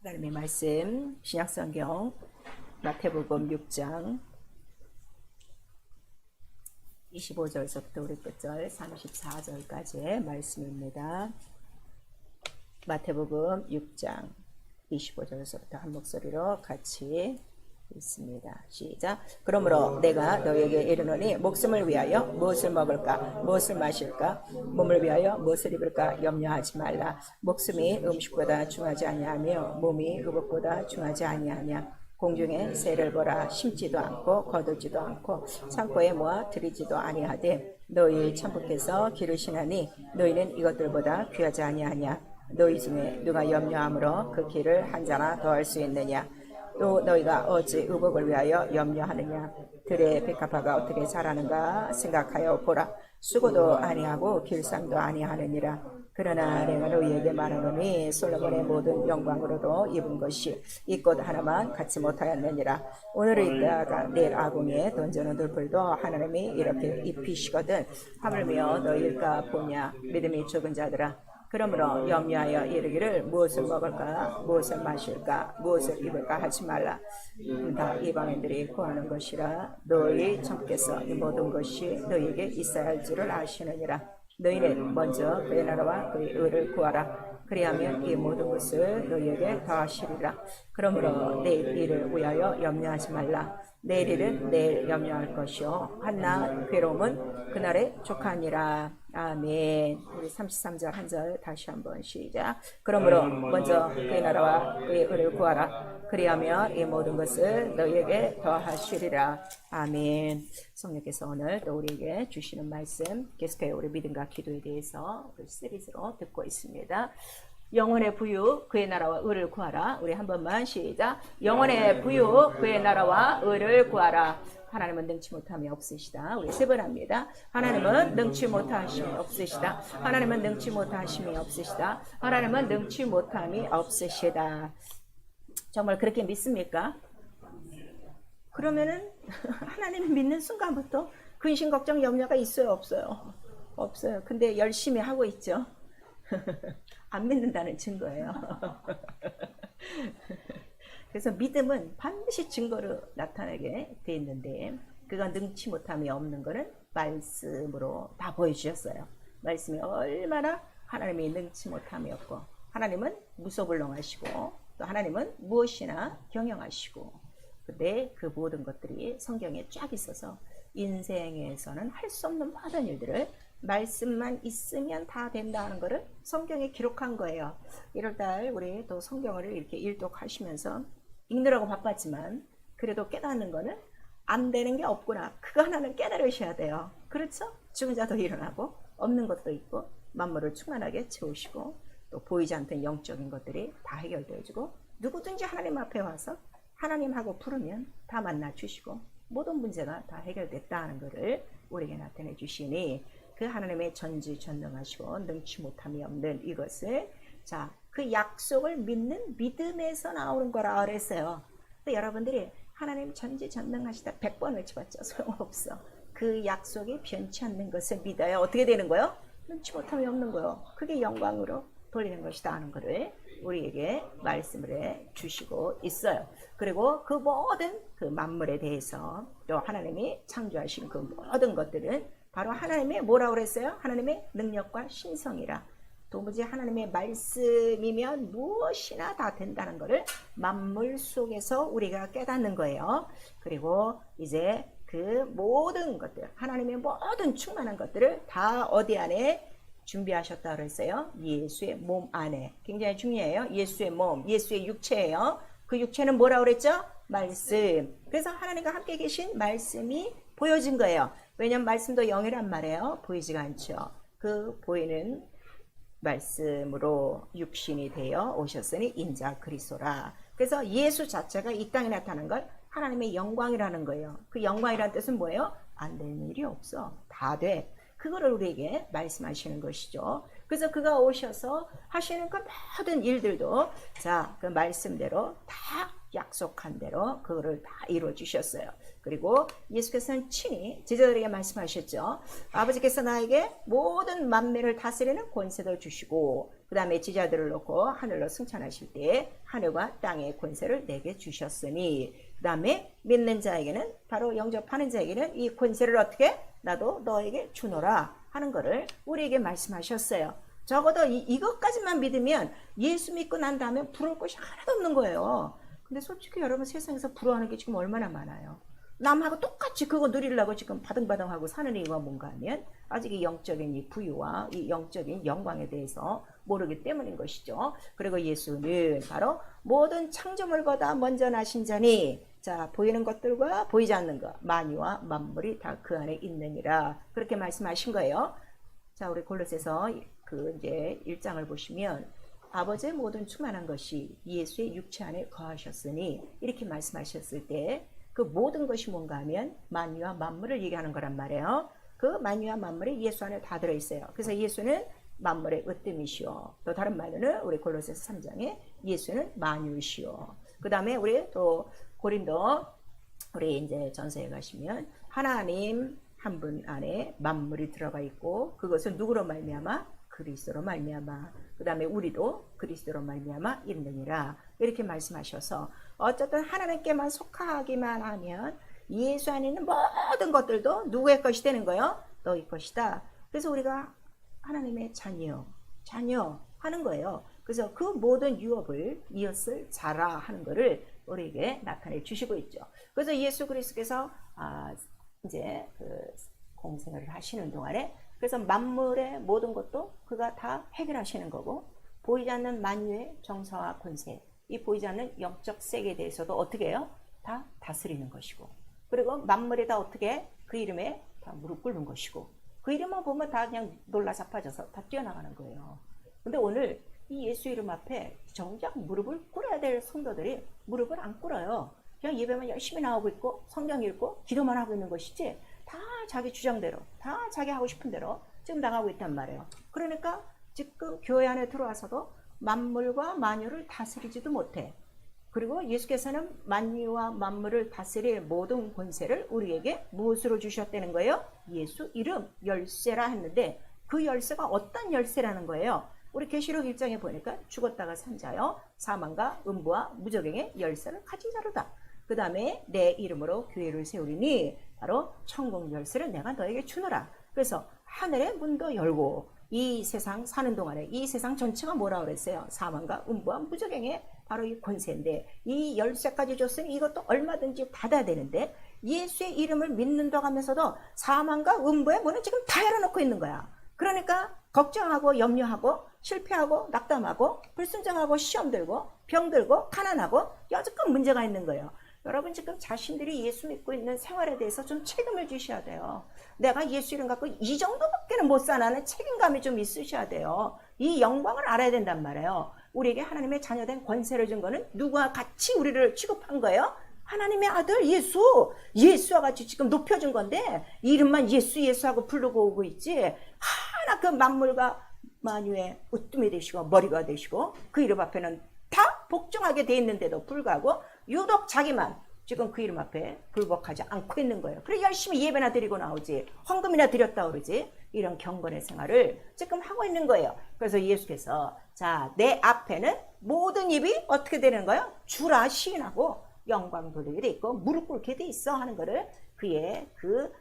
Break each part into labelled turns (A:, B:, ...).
A: 하나님의 말씀 신약성경 마태복음 6장 25절서부터 우리 끝절 34절까지의 말씀입니다. 마태복음 6장 25절서부터 한 목소리로 같이 읽습니다. 시작. 그러므로 내가 너에게 이르노니 목숨을 위하여 무엇을 먹을까 무엇을 마실까 몸을 위하여 무엇을 입을까 염려하지 말라. 목숨이 음식보다 중하지 아니하며 몸이 의복보다 중하지 아니하냐. 공중의 새를 보라. 심지도 않고 거두지도 않고 창고에 모아 들이지도 아니하되 너희 천부께서 기르시나니 너희는 이것들보다 귀하지 아니하냐. 너희 중에 누가 염려함으로 그 길을 한 자나 더할 수 있느냐. 또 너희가 어찌 의복을 위하여 염려하느냐. 들의 백합화가 어떻게 자라는가 생각하여 보라. 수고도 아니하고 길상도 아니하느니라. 그러나 내가 너희에게 말하노니 솔로몬의 모든 영광으로도 입은 것이 이 꽃 하나만 갖지 못하였느니라. 오늘을 있다가 내일 아궁이에 던져놓은 풀도 하나님이 이렇게 입히시거든 하물며 너희일까 보냐. 믿음이 적은 자들아, 그러므로 염려하여 이르기를 무엇을 먹을까 무엇을 마실까 무엇을 입을까 하지 말라. 다 이방인들이 구하는 것이라. 너희 천부께서 이 모든 것이 너희에게 있어야 할 줄을 아시느니라. 너희는 먼저 그의 나라와 그의 의를 구하라. 그리하면 이 모든 것을 너희에게 더하시리라. 그러므로 내일 일을 위하여 염려하지 말라. 내일 일은 내일 염려할 것이요 한낱 괴로움은 그날에 족하니라. 아멘. 우리 33절 한 절 다시 한번 시작. 그러므로 먼저 그의 나라와 그의 의를 구하라. 그리하면 이 모든 것을 너희에게 더하시리라. 아멘. 성령께서 오늘 또 우리에게 주시는 말씀 계속해서 우리 믿음과 기도에 대해서 우리 시리즈로 듣고 있습니다. 영혼의 부유 그의 나라와 의를 구하라. 우리 한 번만 시작. 영혼의 부유 그의 나라와 의를 구하라. 하나님은 능치 못함이 없으시다. 우리 세 번 합니다. 하나님은 능치 못하심이 없으시다. 하나님은 능치 못하심이 없으시다. 하나님은 능치 못함이 없으시다. 정말 그렇게 믿습니까? 그러면은 하나님을 믿는 순간부터 근심 걱정 염려가 있어요 없어요? 없어요. 근데 열심히 하고 있죠. 안 믿는다는 증거예요. 그래서 믿음은 반드시 증거로 나타나게 돼 있는데 그가 능치 못함이 없는 것은 말씀으로 다 보여주셨어요. 말씀이 얼마나 하나님이 능치 못함이 없고 하나님은 무소불능하시고 또 하나님은 무엇이나 경영하시고 근데 그 모든 것들이 성경에 쫙 있어서 인생에서는 할 수 없는 모든 일들을 말씀만 있으면 다 된다는 것을 성경에 기록한 거예요. 1월달 우리 또 성경을 이렇게 일독하시면서 읽느라고 바빴지만 그래도 깨닫는 거는 안 되는 게 없구나. 그거 하나는 깨달으셔야 돼요. 그렇죠? 죽은 자도 일어나고 없는 것도 있고 만물을 충만하게 채우시고 또 보이지 않던 영적인 것들이 다 해결되어지고 누구든지 하나님 앞에 와서 하나님하고 부르면 다 만나 주시고 모든 문제가 다 해결됐다는 것을 우리에게 나타내 주시니 그 하나님의 전지전능하시고 능치 못함이 없는 이것을 그 약속을 믿는 믿음에서 나오는 거라 그랬어요. 근데 여러분들이 하나님 전지전능하시다 100번 외쳐봤자 소용없어. 그 약속이 변치 않는 것을 믿어야 어떻게 되는 거예요? 능치 못함이 없는 거예요. 그게 영광으로 돌리는 것이다 하는 것을 우리에게 말씀을 해 주시고 있어요. 그리고 그 모든 그 만물에 대해서 또 하나님이 창조하신 그 모든 것들은 바로 하나님의 뭐라고 그랬어요? 하나님의 능력과 신성이라. 도무지 하나님의 말씀이면 무엇이나 다 된다는 것을 만물 속에서 우리가 깨닫는 거예요. 그리고 이제 그 모든 것들 하나님의 모든 충만한 것들을 다 어디 안에 준비하셨다 그랬어요? 예수의 몸 안에. 굉장히 중요해요. 예수의 몸, 예수의 육체예요. 그 육체는 뭐라고 그랬죠? 말씀. 그래서 하나님과 함께 계신 말씀이 보여진 거예요. 왜냐하면 말씀도 영이란 말이에요. 보이지가 않죠. 그 보이는 말씀으로 육신이 되어 오셨으니 인자 그리스도라. 그래서 예수 자체가 이 땅에 나타난 걸 하나님의 영광이라는 거예요. 그 영광이라는 뜻은 뭐예요? 안 되는 일이 없어. 다 돼. 그거를 우리에게 말씀하시는 것이죠. 그래서 그가 오셔서 하시는 그 모든 일들도 그 말씀대로 다 약속한 대로 그거를 다 이루어 주셨어요. 그리고 예수께서는 친히 제자들에게 말씀하셨죠. 아버지께서 나에게 모든 만민을 다스리는 권세도 주시고 그 다음에 제자들을 놓고 하늘로 승천하실 때 하늘과 땅의 권세를 내게 주셨으니 그 다음에 믿는 자에게는 바로 영접하는 자에게는 이 권세를 어떻게 나도 너에게 주노라 하는 거를 우리에게 말씀하셨어요. 적어도 이것까지만 믿으면 예수 믿고 난 다음에 부러울 것이 하나도 없는 거예요. 근데 솔직히 여러분 세상에서 부러워하는 게 지금 얼마나 많아요. 남하고 똑같이 그거 누리려고 지금 바등바등하고 사는 이유가 뭔가 하면 아직 이 영적인 이 부유와 이 영적인 영광에 대해서 모르기 때문인 것이죠. 그리고 예수는 바로 모든 창조물보다 먼저 나신 자니 자 보이는 것들과 보이지 않는 것 만유와 만물이 다 그 안에 있느니라 그렇게 말씀하신 거예요. 자 우리 골로새서 그 이제 1장을 보시면 아버지의 모든 충만한 것이 예수의 육체 안에 거하셨으니 이렇게 말씀하셨을 때 그 모든 것이 뭔가 하면 만유와 만물을 얘기하는 거란 말이에요. 그 만유와 만물이 예수 안에 다 들어있어요. 그래서 예수는 만물의 으뜸이시오. 또 다른 말로는 우리 골로새서 3장에 예수는 만유시오. 그 다음에 우리 또 고린도 우리 이제 전서에 가시면 하나님 한 분 안에 만물이 들어가 있고 그것은 누구로 말미암아? 그리스도로 말미암아. 그 다음에 우리도 그리스도로 말미암아 있느니라 이렇게 말씀하셔서 어쨌든 하나님께만 속하기만 하면 예수 안에 있는 모든 것들도 누구의 것이 되는 거예요? 너희 것이다. 그래서 우리가 하나님의 자녀 하는 거예요. 그래서 그 모든 유업을 이었을 자라 하는 거를 우리에게 나타내 주시고 있죠. 그래서 예수 그리스도께서 이제 그 공생을 하시는 동안에 그래서 만물의 모든 것도 그가 다 해결하시는 거고 보이지 않는 만유의 정사와 권세 이 보이지 않는 영적 세계에 대해서도 어떻게 해요? 다 다스리는 것이고 그리고 만물이 다 어떻게 그 이름에 다 무릎 꿇는 것이고 그 이름만 보면 다 그냥 놀라 자빠져서 다 뛰어나가는 거예요. 근데 오늘 이 예수 이름 앞에 정작 무릎을 꿇어야 될 성도들이 무릎을 안 꿇어요. 그냥 예배만 열심히 나오고 있고 성경 읽고 기도만 하고 있는 것이지 다 자기 주장대로 다 자기 하고 싶은 대로 지금 나가고 있단 말이에요. 그러니까 지금 교회 안에 들어와서도 만물과 만유를 다스리지도 못해. 그리고 예수께서는 만유와 만물을 다스릴 모든 권세를 우리에게 무엇으로 주셨다는 거예요? 예수 이름 열쇠라 했는데 그 열쇠가 어떤 열쇠라는 거예요? 우리 계시록 1장에 보니까 죽었다가 산 자요 사망과 음부와 무저갱의 열쇠를 가진 자로다. 그 다음에 내 이름으로 교회를 세우리니 바로 천국 열쇠를 내가 너에게 주노라. 그래서 하늘의 문도 열고 이 세상 사는 동안에 이 세상 전체가 뭐라고 그랬어요? 사망과 음부와 무저갱의 바로 이 권세인데 이 열쇠까지 줬으니 이것도 얼마든지 받아야 되는데 예수의 이름을 믿는다고 하면서도 사망과 음부의 문을 지금 다 열어놓고 있는 거야. 그러니까 걱정하고 염려하고 실패하고 낙담하고 불순종하고 시험 들고 병 들고 가난하고 여지껏 문제가 있는 거예요. 여러분 지금 자신들이 예수 믿고 있는 생활에 대해서 좀 책임을 지셔야 돼요. 내가 예수 이름 갖고 이 정도밖에는 못 사나는 책임감이 좀 있으셔야 돼요. 이 영광을 알아야 된단 말이에요. 우리에게 하나님의 자녀된 권세를 준 거는 누구와 같이 우리를 취급한 거예요? 하나님의 아들 예수와 같이 지금 높여준 건데 이름만 예수하고 부르고 오고 있지 하나 그 만물과 만유의 으뜸이 되시고 머리가 되시고 그 이름 앞에는 다 복종하게 돼 있는데도 불구하고 유독 자기만 지금 그 이름 앞에 불복하지 않고 있는 거예요. 그래 열심히 예배나 드리고 나오지 헌금이나 드렸다 그러지 이런 경건의 생활을 지금 하고 있는 거예요. 그래서 예수께서 자 내 앞에는 모든 입이 어떻게 되는 거예요? 주라 시인하고 영광 돌리게 돼 있고 무릎 꿇게 돼 있어 하는 거를 그의 그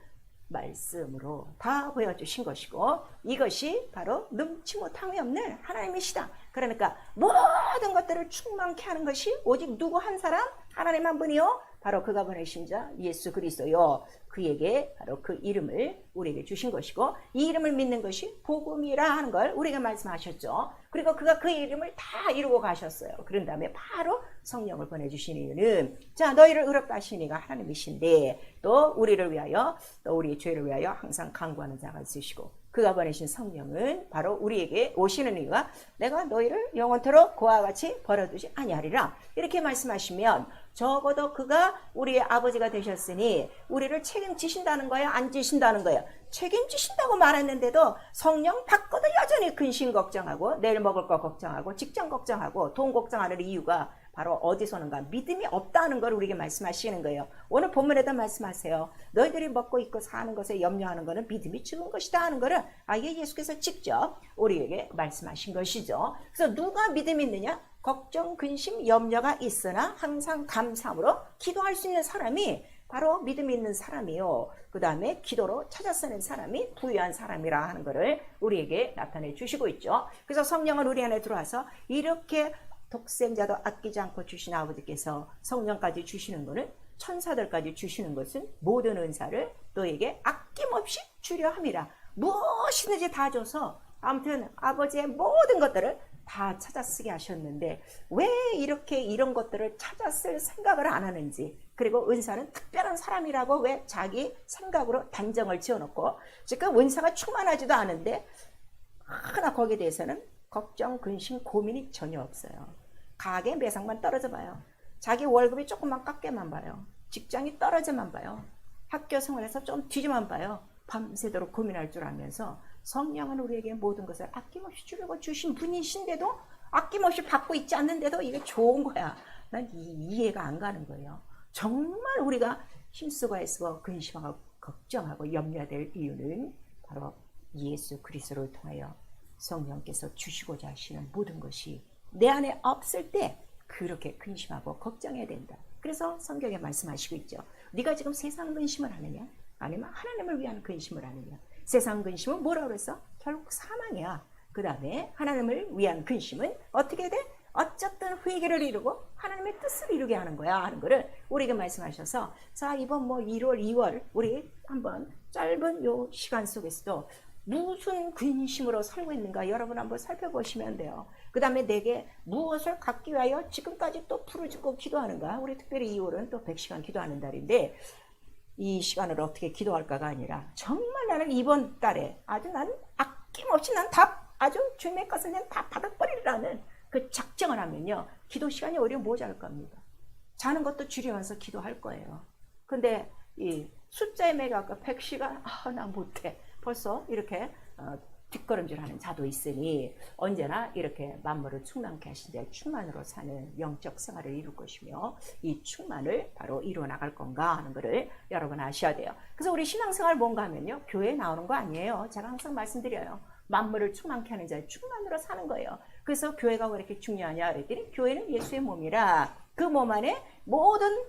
A: 말씀으로 다 보여주신 것이고 이것이 바로 능치 못함이 없는 하나님이시다. 그러니까 모든 것들을 충만케 하는 것이 오직 누구 한 사람? 하나님 한 분이요. 바로 그가 보내신 자 예수 그리스도요. 그에게 바로 그 이름을 우리에게 주신 것이고 이 이름을 믿는 것이 복음이라 하는 걸 우리가 말씀하셨죠. 그리고 그가 그 이름을 다 이루고 가셨어요. 그런 다음에 바로 성령을 보내주신 이유는 자 너희를 의롭다 하신 이가 하나님이신데 또 우리를 위하여 또 우리의 죄를 위하여 항상 간구하는 자가 있으시고 그가 보내신 성령은 바로 우리에게 오시는 이유가 내가 너희를 영원토록 그와 같이 버려두지 아니하리라 이렇게 말씀하시면 적어도 그가 우리의 아버지가 되셨으니 우리를 책임지신다는 거예요? 안 지신다는 거예요? 책임지신다고 말했는데도 성령 받고도 여전히 근심 걱정하고 내일 먹을 거 걱정하고 직장 걱정하고 돈 걱정하는 이유가 바로 어디서 오는가? 믿음이 없다는 걸 우리에게 말씀하시는 거예요. 오늘 본문에도 말씀하세요. 너희들이 먹고 있고 사는 것에 염려하는 것은 믿음이 적은 것이다 하는 것을 아예 예수께서 직접 우리에게 말씀하신 것이죠. 그래서 누가 믿음이 있느냐? 걱정, 근심, 염려가 있으나 항상 감사함으로 기도할 수 있는 사람이 바로 믿음이 있는 사람이요. 그 다음에 기도로 찾아 쓰는 사람이 부유한 사람이라 하는 것을 우리에게 나타내 주시고 있죠. 그래서 성령은 우리 안에 들어와서 이렇게 독생자도 아끼지 않고 주신 아버지께서 성령까지 주시는 것은, 천사들까지 주시는 것은 모든 은사를 너에게 아낌없이 주려 함이라. 무엇이든지 다 줘서 아무튼 아버지의 모든 것들을 다 찾아 쓰게 하셨는데 왜 이렇게 이런 것들을 찾아 쓸 생각을 안 하는지, 그리고 은사는 특별한 사람이라고 왜 자기 생각으로 단정을 지어놓고 지금 은사가 충만하지도 않은데 하나 거기에 대해서는 걱정, 근심, 고민이 전혀 없어요. 가게 매상만 떨어져 봐요. 자기 월급이 조금만 깎게만 봐요. 직장이 떨어져만 봐요. 학교 생활에서 좀 뒤지만 봐요. 밤새도록 고민할 줄 알면서 성령은 우리에게 모든 것을 아낌없이 주려고 주신 분이신데도 아낌없이 받고 있지 않는데도 이게 좋은 거야. 난 이해가 안 가는 거예요. 정말 우리가 힘쓰고 애쓰고 근심하고 걱정하고 염려해야 될 이유는 바로 예수 그리스도를 통하여 성령께서 주시고자 하시는 모든 것이 내 안에 없을 때 그렇게 근심하고 걱정해야 된다. 그래서 성경에 말씀하시고 있죠. 네가 지금 세상 근심을 하느냐? 아니면 하나님을 위한 근심을 하느냐? 세상 근심은 뭐라고 그랬어? 결국 사망이야. 그 다음에 하나님을 위한 근심은 어떻게 돼? 어쨌든 회개를 이루고 하나님의 뜻을 이루게 하는 거야 하는 거를 우리에게 말씀하셔서, 자 이번 1월 2월 우리 한번 짧은 요 시간 속에서도 무슨 근심으로 살고 있는가 여러분 한번 살펴보시면 돼요. 그 다음에 내게 무엇을 갖기 위하여 지금까지 또 부르짖고 기도하는가. 우리 특별히 2월은 또 100시간 기도하는 달인데 이 시간을 어떻게 기도할까가 아니라 정말 나는 이번 달에 아주 난 아낌없이 난 다 아주 주님의 것을 난 다 받아버리라는 그 작정을 하면요, 기도 시간이 오히려 모자랄 겁니다. 자는 것도 줄이면서 기도할 거예요. 근데 이 숫자에 매가까 100시간 나 못해. 벌써 이렇게 뒷걸음질하는 자도 있으니 언제나 이렇게 만물을 충만케 하신 데 충만으로 사는 영적 생활을 이룰 것이며 이 충만을 바로 이루어 나갈 건가 하는 것을 여러분 아셔야 돼요. 그래서 우리 신앙생활 뭔가 하면요, 교회에 나오는 거 아니에요. 제가 항상 말씀드려요. 만물을 충만케 하는 자의 충만으로 사는 거예요. 그래서 교회가 왜 이렇게 중요하냐 그랬더니 교회는 예수의 몸이라 그 몸 안에 모든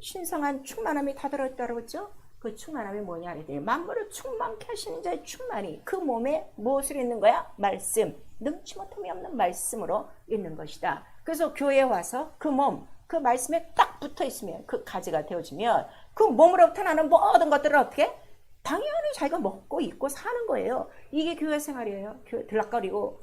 A: 신성한 충만함이 다 들어있다고 했죠. 그 충만함이 뭐냐 그랬더니 만물을 충만케 하시는 자의 충만이 그 몸에 무엇을 있는 거야? 말씀, 능치 못함이 없는 말씀으로 있는 것이다. 그래서 교회에 와서 그 몸, 그 말씀에 딱 붙어 있으면 그 가지가 되어지면 그 몸으로부터 나는 모든 것들을 어떻게? 당연히 자기가 먹고 입고 사는 거예요. 이게 교회 생활이에요. 교회 들락거리고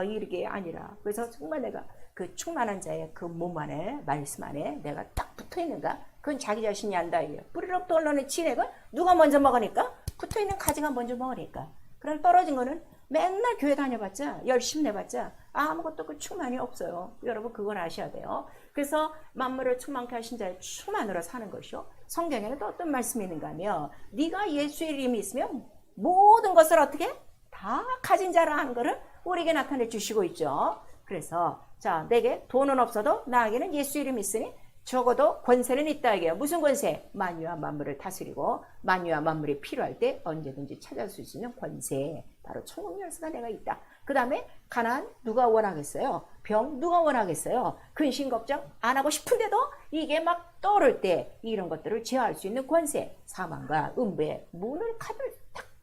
A: 이게 아니라. 그래서 정말 내가 그 충만한 자의 그 몸 안에 말씀 안에 내가 딱 붙어 있는가? 그건 자기 자신이 안다 이게요. 뿌리로부터 올라오는 진액을 누가 먼저 먹으니까? 붙어 있는 가지가 먼저 먹으니까. 그럼 떨어진 거는 맨날 교회 다녀봤자 열심히 내봤자 아무것도 그 충만이 없어요. 여러분 그걸 아셔야 돼요. 그래서 만물을 충만케 하신 자의 충만으로 사는 것이요. 성경에는 또 어떤 말씀이 있는가 하면 네가 예수의 이름이 있으면 모든 것을 어떻게? 다 가진 자라 하는 것을 우리에게 나타내 주시고 있죠. 그래서 자 내게 돈은 없어도 나에게는 예수 이름이 있으니 적어도 권세는 있다 이게요. 무슨 권세? 만유와 만물을 다스리고 만유와 만물이 필요할 때 언제든지 찾아줄 수 있는 권세. 바로 천국 열쇠가 내가 있다. 그 다음에 가난 누가 원하겠어요? 병 누가 원하겠어요? 근심 걱정 안 하고 싶은데도 이게 막 떠오를 때 이런 것들을 제어할 수 있는 권세. 사망과 음부의 문을 탁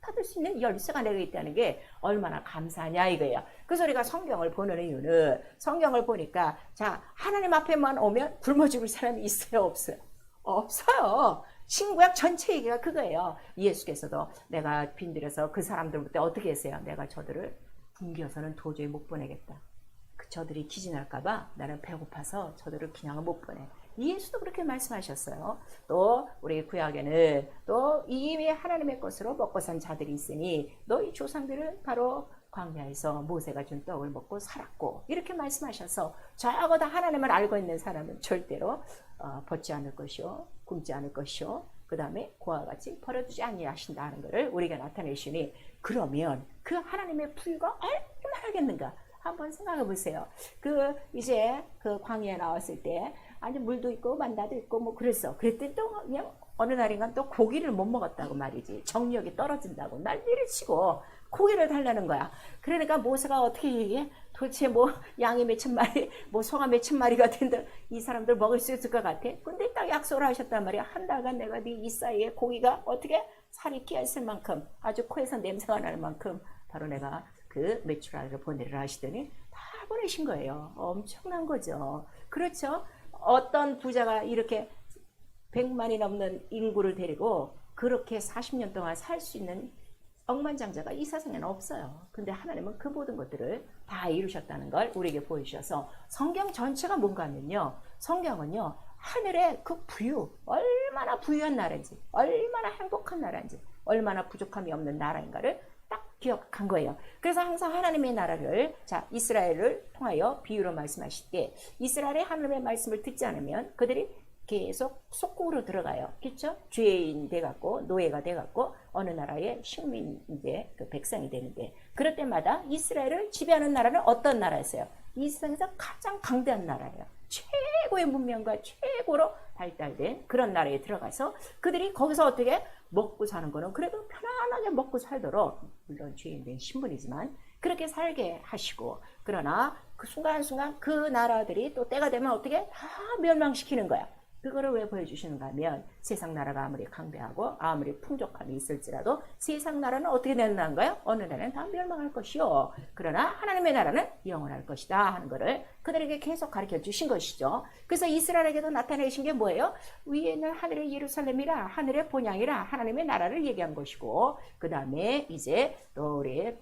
A: 닫을 수 있는 열쇠가 내가 있다는 게 얼마나 감사하냐 이거예요. 그래서 우리가 성경을 보는 이유는 성경을 보니까 자 하나님 앞에만 오면 굶어 죽을 사람이 있어요 없어요? 없어요. 신구약 전체 얘기가 그거예요. 예수께서도 내가 빈들여서 그 사람들부터 어떻게 했어요? 내가 저들을 굶겨서는 도저히 못 보내겠다. 저들이 기진할까봐 나는 배고파서 저들을 그냥 못 보내. 예수도 그렇게 말씀하셨어요. 또 우리 구약에는 또 이미 하나님의 것으로 먹고 산 자들이 있으니 너희 조상들은 바로 광야에서 모세가 준 떡을 먹고 살았고 이렇게 말씀하셔서 적어도 하나님을 알고 있는 사람은 절대로 벗지 않을 것이요 굶지 않을 것이요 그 다음에 그와 같이 버려두지 아니하신다는 것을 우리가 나타내시니 그러면 그 하나님의 부유가 얼마나 하겠는가. 한번 생각해 보세요. 이제 광야에 나왔을 때 아니 물도 있고 만나도 있고 뭐 그랬어. 그랬더니 또 그냥 어느 날인가 또 고기를 못 먹었다고 말이지. 정력이 떨어진다고 난리를 치고 고기를 달라는 거야. 그러니까 모세가 어떻게 얘기해? 도대체 뭐 양이 몇천 마리, 뭐 소가 몇천 마리가 된다. 이 사람들 먹을 수 있을 것 같아? 근데 딱 약속을 하셨단 말이야. 한 달간 내가 네 이 사이에 고기가 어떻게 살이 끼어있을 만큼 아주 코에서 냄새가 나는 만큼 바로 내가 메추라기를 보내리라 하시더니 다 보내신 거예요. 엄청난 거죠. 그렇죠? 어떤 부자가 이렇게 100만이 넘는 인구를 데리고 그렇게 40년 동안 살 수 있는 억만장자가 이 세상에는 없어요. 근데 하나님은 그 모든 것들을 다 이루셨다는 걸 우리에게 보여주셔서 성경 전체가 뭔가 하면요. 성경은요. 하늘의 그 부유, 얼마나 부유한 나라인지, 얼마나 행복한 나라인지, 얼마나 부족함이 없는 나라인가를 딱 기억한 거예요. 그래서 항상 하나님의 나라를, 자, 이스라엘을 통하여 비유로 말씀하실 때, 이스라엘의 하나님의 말씀을 듣지 않으면 그들이 계속 속국으로 들어가요. 그렇죠? 죄인 돼갖고 노예가 돼갖고 어느 나라의 식민인데 백성이 되는데, 그럴 때마다 이스라엘을 지배하는 나라는 어떤 나라였어요? 이 세상에서 가장 강대한 나라예요. 최고의 문명과 최고로 발달된 그런 나라에 들어가서 그들이 거기서 어떻게 먹고 사는 거는 그래도 편안하게 먹고 살도록, 물론 죄인된 신분이지만 그렇게 살게 하시고, 그러나 그 순간순간 그 나라들이 또 때가 되면 어떻게 다 멸망시키는 거야. 그거를 왜 보여주시는가 하면 세상 나라가 아무리 강대하고 아무리 풍족함이 있을지라도 세상 나라는 어떻게 된다는가요? 어느 날은 다 멸망할 것이요. 그러나 하나님의 나라는 영원할 것이다 하는 거를 그들에게 계속 가르쳐 주신 것이죠. 그래서 이스라엘에게도 나타내신 게 뭐예요? 위에는 하늘의 예루살렘이라, 하늘의 본향이라 하나님의 나라를 얘기한 것이고, 그 다음에 이제 또 우리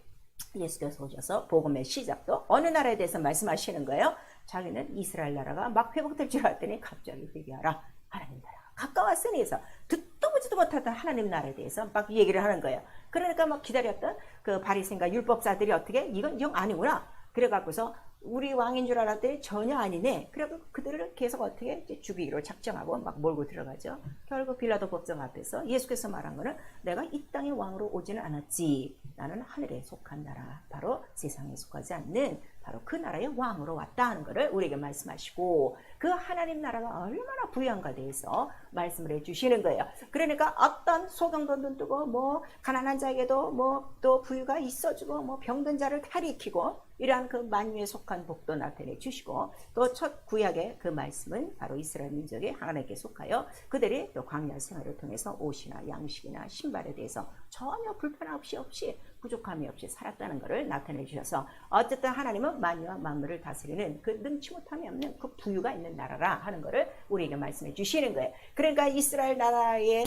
A: 예수께서 오셔서 복음의 시작도 어느 나라에 대해서 말씀하시는 거예요? 자기는 이스라엘 나라가 막 회복될 줄 알았더니 갑자기 회개하라. 하나님 나라가 가까웠으니 해서 듣도 보지도 못하던 하나님 나라에 대해서 막 얘기를 하는 거예요. 그러니까 막 기다렸던 그 바리새인과 율법사들이 어떻게 이건 영 아니구나. 그래갖고서 우리 왕인 줄 알았더니 전혀 아니네. 그래서 그들을 계속 어떻게 죽이기로 작정하고 막 몰고 들어가죠. 결국 빌라도 법정 앞에서 예수께서 말한 거는 내가 이 땅의 왕으로 오지는 않았지. 나는 하늘에 속한 나라, 바로 세상에 속하지 않는 바로 그 나라의 왕으로 왔다 하는 것을 우리에게 말씀하시고, 그 하나님 나라가 얼마나 부유한가에 대해서 말씀을 해주시는 거예요. 그러니까 어떤 소경도 눈 뜨고 뭐 가난한 자에게도 뭐 또 부유가 있어주고 뭐 병든 자를 가리키고 이러한 그 만유에 속한 복도 나타내 주시고, 또 첫 구약의 그 말씀은 바로 이스라엘 민족이 하나님께 속하여 그들이 또 광야 생활을 통해서 옷이나 양식이나 신발에 대해서 전혀 불편 없이 부족함이 없이 살았다는 것을 나타내 주셔서 어쨌든 하나님은 만유와 만물을 다스리는 그 능치 못함이 없는 그 부유가 있는 나라라 하는 것을 우리에게 말씀해 주시는 거예요. 그러니까 이스라엘 나라에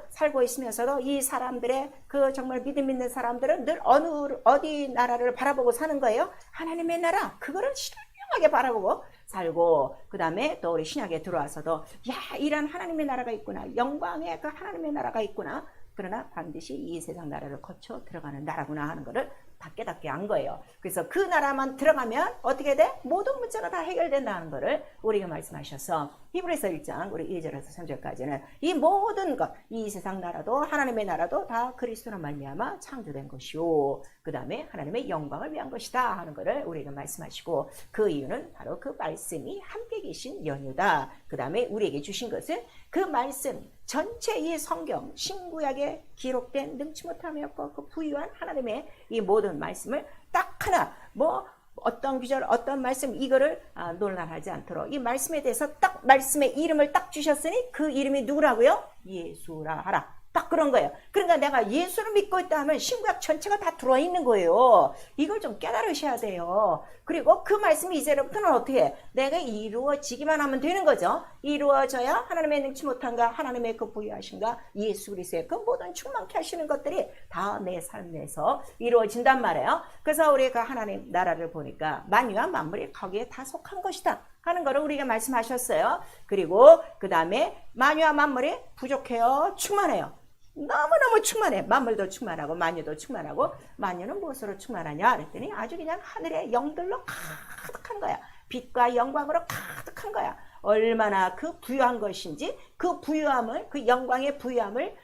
A: 살고 있으면서도 이 사람들의 정말 믿음 있는 사람들은 늘 어디 나라를 바라보고 사는 거예요? 하나님의 나라, 그거를 신령하게 바라보고 살고, 그 다음에 또 우리 신약에 들어와서도 이런 하나님의 나라가 있구나, 영광의 그 하나님의 나라가 있구나, 그러나 반드시 이 세상 나라를 거쳐 들어가는 나라구나 하는 것을 다 깨닫게 한 거예요. 그래서 그 나라만 들어가면 어떻게 돼? 모든 문제가 다 해결된다는 것을 우리가 말씀하셔서 히브리서 1장 우리 2절에서 3절까지는 이 모든 것, 이 세상 나라도 하나님의 나라도 다 그리스도로 말미암아 창조된 것이요, 그 다음에 하나님의 영광을 위한 것이다 하는 것을 우리가 말씀하시고, 그 이유는 바로 그 말씀이 함께 계신 연유다. 그 다음에 우리에게 주신 것은 그 말씀 전체, 이 성경 신구약에 기록된 능치 못함이 없고 그 부유한 하나님의 이 모든 말씀을 딱 하나, 뭐 어떤 구절 어떤 말씀, 이거를 논란하지 않도록 이 말씀에 대해서 딱 말씀의 이름을 딱 주셨으니 그 이름이 누구라고요? 예수라 하라. 딱 그런 거예요. 그러니까 내가 예수를 믿고 있다 하면 신구약 전체가 다 들어와 있는 거예요. 이걸 좀 깨달으셔야 돼요. 그리고 그 말씀이 이제부터는 어떻게 해? 내가 이루어지기만 하면 되는 거죠. 이루어져야 하나님의 능치 못한가, 하나님의 그 부유하신가, 예수 그리스도의 그 모든 충만케 하시는 것들이 다 내 삶에서 이루어진단 말이에요. 그래서 우리 그 하나님 나라를 보니까 만유와 만물이 거기에 다 속한 것이다 하는 거를 우리가 말씀하셨어요. 그리고 그 다음에 만유와 만물이 부족해요, 충만해요. 너무너무 충만해. 만물도 충만하고 만유도 충만하고, 만유는 무엇으로 충만하냐 그랬더니 아주 그냥 하늘의 영들로 가득한 거야. 빛과 영광으로 가득한 거야. 얼마나 그 부유한 것인지, 그 부유함을, 그 영광의 부유함을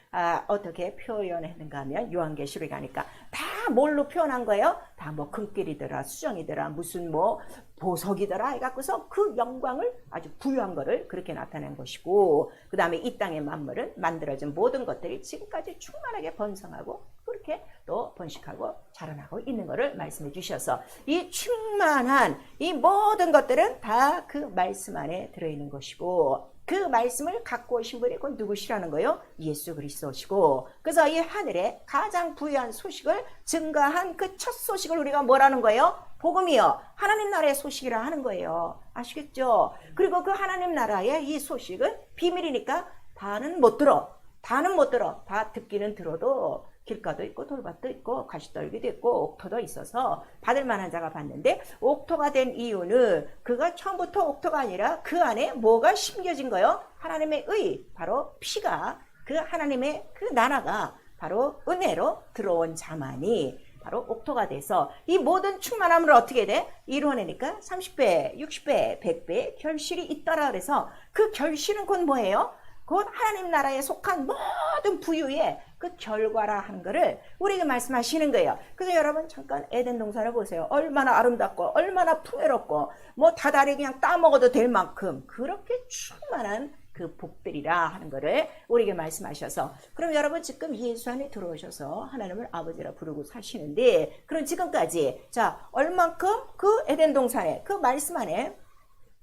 A: 어떻게 표현했는가 하면 요한계시록에 가니까 다 다 뭘로 표현한 거예요? 다 뭐 금길이더라, 수정이더라, 무슨 뭐 보석이더라 해갖고서 그 영광을 아주 부유한 거를 그렇게 나타낸 것이고, 그 다음에 이 땅의 만물은 만들어진 모든 것들이 지금까지 충만하게 번성하고 그렇게 또 번식하고 자라나고 있는 것을 말씀해 주셔서, 이 충만한 이 모든 것들은 다 그 말씀 안에 들어있는 것이고, 그 말씀을 갖고 오신 분이 곧 누구시라는 거예요? 예수 그리스도시고, 그래서 이 하늘에 가장 부유한 소식을 증가한 그 첫 소식을 우리가 뭐라는 거예요? 복음이요, 하나님 나라의 소식이라 하는 거예요. 아시겠죠? 그리고 그 하나님 나라의 이 소식은 비밀이니까 다는 못 들어. 다 듣기는 들어도 길가도 있고 돌밭도 있고 가시떨기도 있고 옥토도 있어서 받을 만한 자가 받는데, 옥토가 된 이유는 그가 처음부터 옥토가 아니라 그 안에 뭐가 심겨진 거요? 하나님의 의, 바로 피가, 그 하나님의 그 나라가 바로 은혜로 들어온 자만이 바로 옥토가 돼서 이 모든 충만함을 어떻게 돼? 이루어내니까 30배, 60배, 100배 결실이 있더라. 그래서 그 결실은 곧 뭐예요? 곧 하나님 나라에 속한 모든 부유의 그 결과라 하는 거를 우리에게 말씀하시는 거예요. 그래서 여러분 잠깐 에덴 동산을 보세요. 얼마나 아름답고 얼마나 풍요롭고 뭐 다달이 그냥 따먹어도 될 만큼 그렇게 충만한 그 복들이라 하는 거를 우리에게 말씀하셔서, 그럼 여러분 지금 예수 안에 들어오셔서 하나님을 아버지라 부르고 사시는데, 그럼 지금까지 자 얼만큼 그 에덴 동산에 그 말씀 안에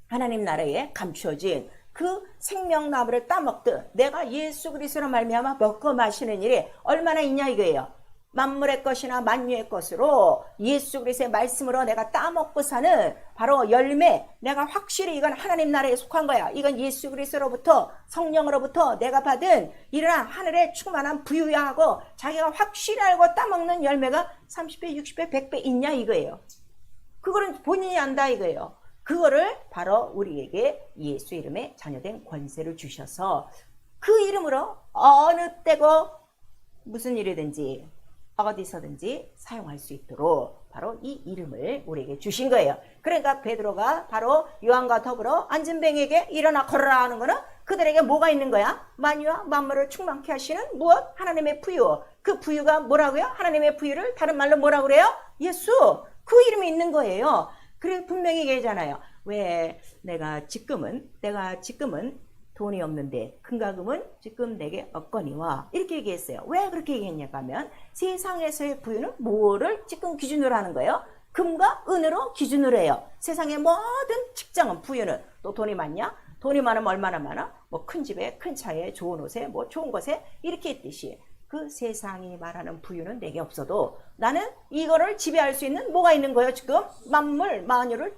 A: 하나님 나라에 감추어진 그 생명나무를 따먹듯 내가 예수 그리스도로 말미암아 먹고 마시는 일이 얼마나 있냐 이거예요. 만물의 것이나 만유의 것으로 예수 그리스도의 말씀으로 내가 따먹고 사는 바로 열매, 내가 확실히 이건 하나님 나라에 속한 거야. 이건 예수 그리스도로부터, 성령으로부터 내가 받은 이러한 하늘의 충만한 부유하고 자기가 확실히 알고 따먹는 열매가 30배, 60배, 100배 있냐 이거예요. 그거는 본인이 안다 이거예요. 그거를 바로 우리에게 예수 이름에 자녀된 권세를 주셔서 그 이름으로 어느 때고 무슨 일이든지 어디서든지 사용할 수 있도록 바로 이 이름을 우리에게 주신 거예요. 그러니까 베드로가 바로 요한과 더불어 안진뱅에게 일어나 걸어라 하는 거는 그들에게 뭐가 있는 거야? 만유와 만물을 충만케 하시는 무엇? 하나님의 부유. 그 부유가 뭐라고요? 하나님의 부유를 다른 말로 뭐라고 그래요? 예수. 그 이름이 있는 거예요. 그래 분명히 얘기하잖아요. 왜 내가 지금은 돈이 없는데 금가금은 지금 내게 없거니와 이렇게 얘기했어요. 왜 그렇게 얘기했냐고 하면 세상에서의 부유는 뭐를 지금 기준으로 하는 거예요? 금과 은으로 기준으로 해요. 세상의 모든 직장은 부유는 또 돈이 많냐? 돈이 많으면 얼마나 많아? 뭐 큰 집에 큰 차에 좋은 옷에 뭐 좋은 곳에 이렇게 있듯이 그 세상이 말하는 부유는 내게 없어도 나는 이거를 지배할 수 있는 뭐가 있는 거예요? 지금 만물 만유를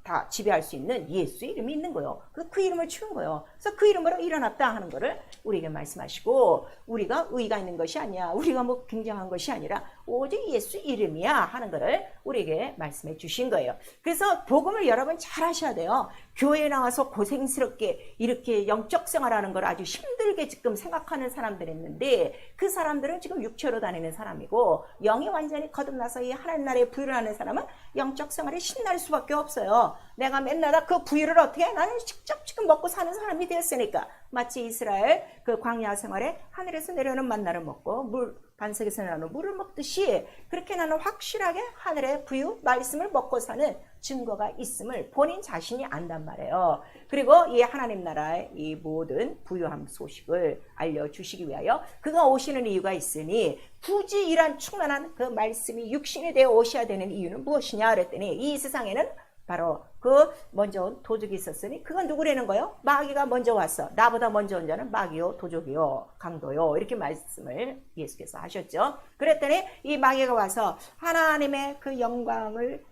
A: 다 지배할 수 있는 예수 이름이 있는 거예요. 그 이름을 치운 거예요. 그래서 그 이름으로 일어났다 하는 거를 우리에게 말씀하시고, 우리가 의가 있는 것이 아니야, 우리가 뭐 굉장한 것이 아니라 오직 예수 이름이야 하는 거를 우리에게 말씀해 주신 거예요. 그래서 복음을 여러분 잘 하셔야 돼요. 교회에 나와서 고생스럽게 이렇게 영적 생활하는 걸 아주 힘들게 지금 생각하는 사람들이 있는데, 그 사람들은 지금 육체로 다니는 사람이고 영이 완전히 거듭나서 이 하나님 나라의 부유를 하는 사람은 영적 생활에 신날 수밖에 없어요. 내가 맨날 그 부유를 어떻게 해? 나는 직접 지금 먹고 사는 사람이 되었으니까. 마치 이스라엘 그 광야 생활에 하늘에서 내려오는 만나를 먹고 반석에서 나오는 물을 먹듯이, 그렇게 나는 확실하게 하늘의 부유 말씀을 먹고 사는 증거가 있음을 본인 자신이 안단 말이에요. 그리고 이 하나님 나라의 이 모든 부유함 소식을 알려주시기 위하여 그가 오시는 이유가 있으니, 굳이 이런 충만한 그 말씀이 육신이 되어 오셔야 되는 이유는 무엇이냐 그랬더니, 이 세상에는 바로 그 먼저 온 도적이 있었으니 그건 누구라는 거예요? 마귀가 먼저 왔어. 나보다 먼저 온 자는 마귀요, 도적이요, 강도요, 이렇게 말씀을 예수께서 하셨죠. 그랬더니 이 마귀가 와서 하나님의 그 영광을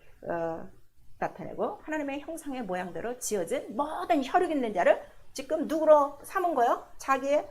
A: 나타내고 하나님의 형상의 모양대로 지어진 모든 혈육 있는 자를 지금 누구로 삼은 거예요? 자기의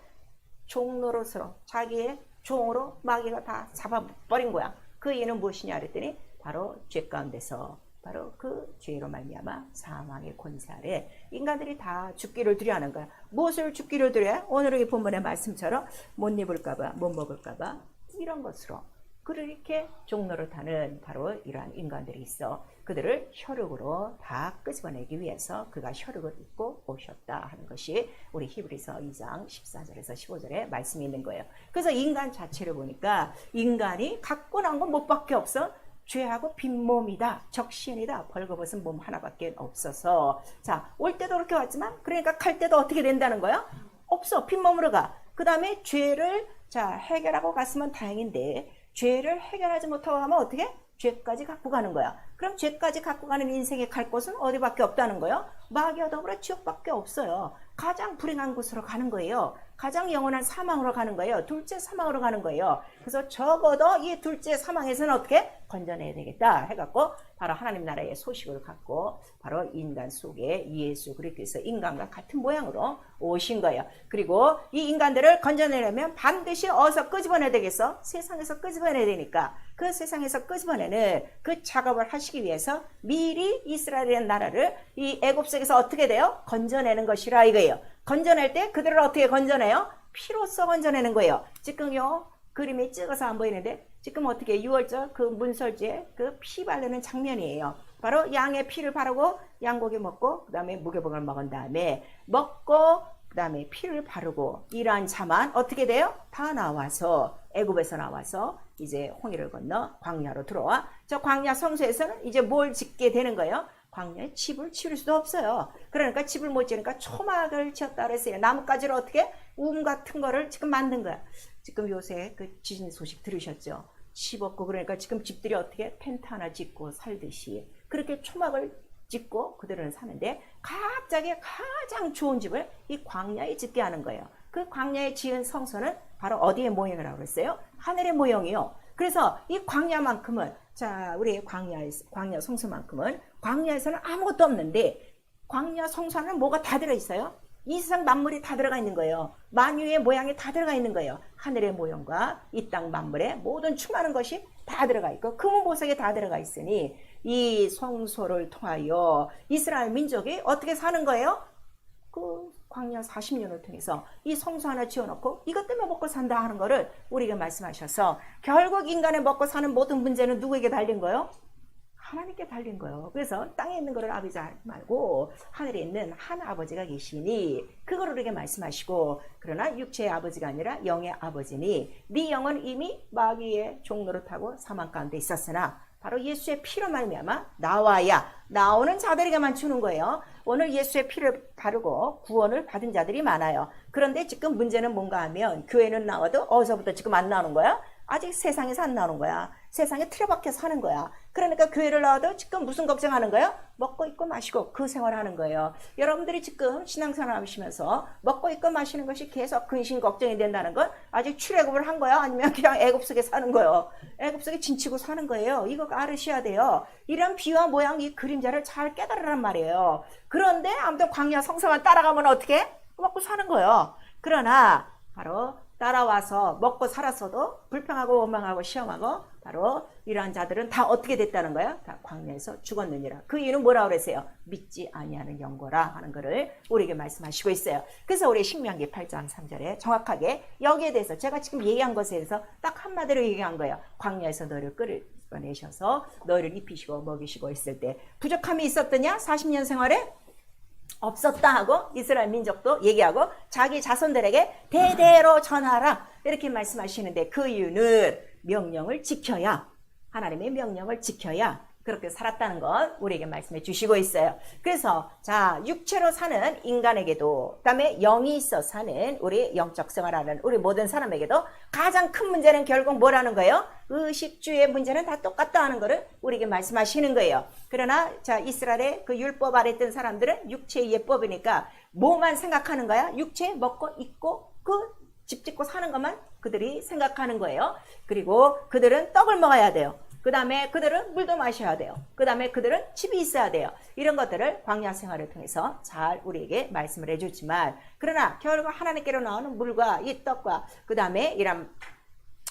A: 종노릇으로, 자기의 종으로 마귀가 다 잡아버린 거야. 그 이유는 무엇이냐 그랬더니 바로 죄 가운데서 바로 그 죄로 말미암아 사망의 권세 아래 인간들이 다 죽기를 두려워하는 거야. 무엇을 죽기를 두려워해? 오늘 이 본문의 말씀처럼 못 입을까 봐, 못 먹을까 봐, 이런 것으로 그렇게 종노릇하는 바로 이러한 인간들이 있어. 그들을 혈육으로 다 끄집어내기 위해서 그가 혈육을 입고 오셨다 하는 것이 우리 히브리서 2장 14절에서 15절에 말씀이 있는 거예요. 그래서 인간 자체를 보니까 인간이 갖고 나온 건 못밖에 없어. 죄하고 빈몸이다, 적신이다, 벌거벗은 몸 하나밖에 없어서. 자, 올 때도 그렇게 왔지만 그러니까 갈 때도 어떻게 된다는 거야? 없어. 빈몸으로 가. 그 다음에 죄를 자 해결하고 갔으면 다행인데 죄를 해결하지 못하고 가면 어떻게? 죄까지 갖고 가는 거야. 그럼 죄까지 갖고 가는 인생에 갈 곳은 어디밖에 없다는 거예요? 마귀와 더불어 지옥밖에 없어요. 가장 불행한 곳으로 가는 거예요. 가장 영원한 사망으로 가는 거예요. 둘째 사망으로 가는 거예요. 그래서 적어도 이 둘째 사망에서는 어떻게 건져내야 되겠다 해갖고 바로 하나님 나라의 소식을 갖고 바로 인간 속에 예수 그리스도께서 인간과 같은 모양으로 오신 거예요. 그리고 이 인간들을 건져내려면 반드시 어디서 끄집어내야 되겠어? 세상에서 끄집어내야 되니까 그 세상에서 끄집어내는 그 작업을 하시기 위해서 미리 이스라엘이라는 나라를 이 애굽 속에서 어떻게 돼요? 건져내는 것이라 이거예요. 건져낼 때 그들을 어떻게 건져내요? 피로써 건져내는 거예요. 지금 요 그림이 찍어서 안 보이는데 지금 어떻게 6월절 그 문설주에 그 피 바르는 장면이에요. 바로 양의 피를 바르고 양고기 먹고 그 다음에 무교병을 먹은 다음에 먹고 그 다음에 피를 바르고 이러한 자만 어떻게 돼요? 다 나와서 애굽에서 나와서 이제 홍해를 건너 광야로 들어와. 저 광야 성소에서는 이제 뭘 짓게 되는 거예요? 광야에 집을 지을 수도 없어요. 그러니까 집을 못 지으니까 초막을 지었다 그랬어요. 나뭇가지를 어떻게 같은 거를 지금 만든 거야. 지금 요새 그 지진 소식 들으셨죠? 집 없고 그러니까 지금 집들이 어떻게 텐트 하나 짓고 살듯이 그렇게 초막을 짓고 그들은 사는데 갑자기 가장 좋은 집을 이 광야에 짓게 하는 거예요. 그 광야에 지은 성소는 바로 어디의 모형이라고 그랬어요? 하늘의 모형이요. 그래서 이 광야만큼은 자 우리 광야 성소만큼은 광야에서는 아무것도 없는데 광야 성소 안에는 뭐가 다 들어있어요? 이 세상 만물이 다 들어가 있는 거예요. 만유의 모양이 다 들어가 있는 거예요. 하늘의 모형과 이 땅 만물의 모든 충만한 것이 다 들어가 있고 금은 보석이 다 들어가 있으니 이 성소를 통하여 이스라엘 민족이 어떻게 사는 거예요? 그 광야 40년을 통해서 이 성소 하나 지어놓고 이것 때문에 먹고 산다 하는 거를 우리에게 말씀하셔서 결국 인간의 먹고 사는 모든 문제는 누구에게 달린 거예요? 하나님께 달린 거예요. 그래서 땅에 있는 거를 아버지 말고 하늘에 있는 한 아버지가 계시니 그거를 우리에게 말씀하시고 그러나 육체의 아버지가 아니라 영의 아버지니 네 영은 이미 마귀의 종노릇하고 사망 가운데 있었으나 바로 예수의 피로 말미암아 나와야 나오는 자들에게만 주는 거예요. 오늘 예수의 피를 바르고 구원을 받은 자들이 많아요. 그런데 지금 문제는 뭔가 하면 교회는 나와도 어디서부터 지금 안 나오는 거야? 아직 세상에서 안 나오는 거야. 세상에 틀어박혀 사는 거야. 그러니까 교회를 나와도 지금 무슨 걱정하는 거야? 먹고 입고 마시고 그 생활하는 거예요. 여러분들이 지금 신앙생활 하시면서 먹고 입고 마시는 것이 계속 근심 걱정이 된다는 건 아직 출애굽을 한 거야? 아니면 그냥 애굽 속에 사는 거예요? 애굽 속에 진치고 사는 거예요. 이거 알으셔야 돼요. 이런 비와 모양 이 그림자를 잘 깨달으란 말이에요. 그런데 아무튼 광야 성서만 따라가면 어떻게? 먹고 사는 거예요. 그러나 바로 따라와서 먹고 살았어도 불평하고 원망하고 시험하고 바로 이러한 자들은 다 어떻게 됐다는 거야? 다 광야에서 죽었느니라. 그 이유는 뭐라고 그랬어요? 믿지 아니하는 영고라 하는 거를 우리에게 말씀하시고 있어요. 그래서 우리 신명기 8장 3절에 정확하게 여기에 대해서 제가 지금 얘기한 것에 대해서 딱 한마디로 얘기한 거예요. 광야에서 너를 끌어내셔서 너를 입히시고 먹이시고 있을 때 부족함이 있었더냐? 40년 생활에? 없었다 하고 이스라엘 민족도 얘기하고 자기 자손들에게 대대로 전하라 이렇게 말씀하시는데 그 이유는 명령을 지켜야 하나님의 명령을 지켜야 그렇게 살았다는 것 우리에게 말씀해 주시고 있어요. 그래서 자 육체로 사는 인간에게도 그다음에 영이 있어 사는 우리 영적 생활하는 우리 모든 사람에게도 가장 큰 문제는 결국 뭐라는 거예요? 의식주의 문제는 다 똑같다 하는 것을 우리에게 말씀하시는 거예요. 그러나 자 이스라엘의 그 율법 아래 있던 사람들은 육체의 예법이니까 뭐만 생각하는 거야? 육체 먹고 입고 그 집 짓고 사는 것만 그들이 생각하는 거예요. 그리고 그들은 떡을 먹어야 돼요. 그 다음에 그들은 물도 마셔야 돼요. 그 다음에 그들은 집이 있어야 돼요. 이런 것들을 광야 생활을 통해서 잘 우리에게 말씀을 해주지만 그러나 결국 하나님께로 나오는 물과 이 떡과 그 다음에 이런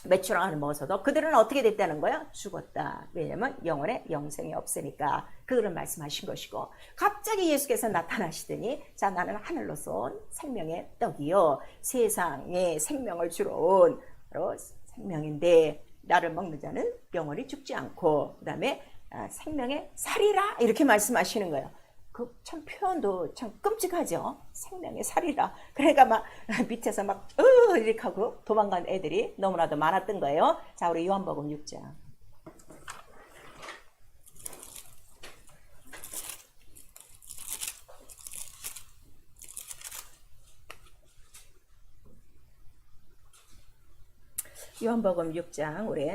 A: 메추라기를 먹어서도 그들은 어떻게 됐다는 거야? 죽었다. 왜냐면 영혼의 영생이 없으니까 그거를 말씀하신 것이고 갑자기 예수께서 나타나시더니 자 나는 하늘로서 온 생명의 떡이요 세상에 생명을 주러 온 바로 생명인데 나를 먹는 자는 영원히 죽지 않고, 그 다음에 생명의 살이라 이렇게 말씀하시는 거예요. 그 참 표현도 참 끔찍하죠. 생명의 살이라. 그러니까 막 밑에서 막 이렇게 하고 도망간 애들이 너무나도 많았던 거예요. 자, 우리 요한복음 6장. 요한복음 6장 우리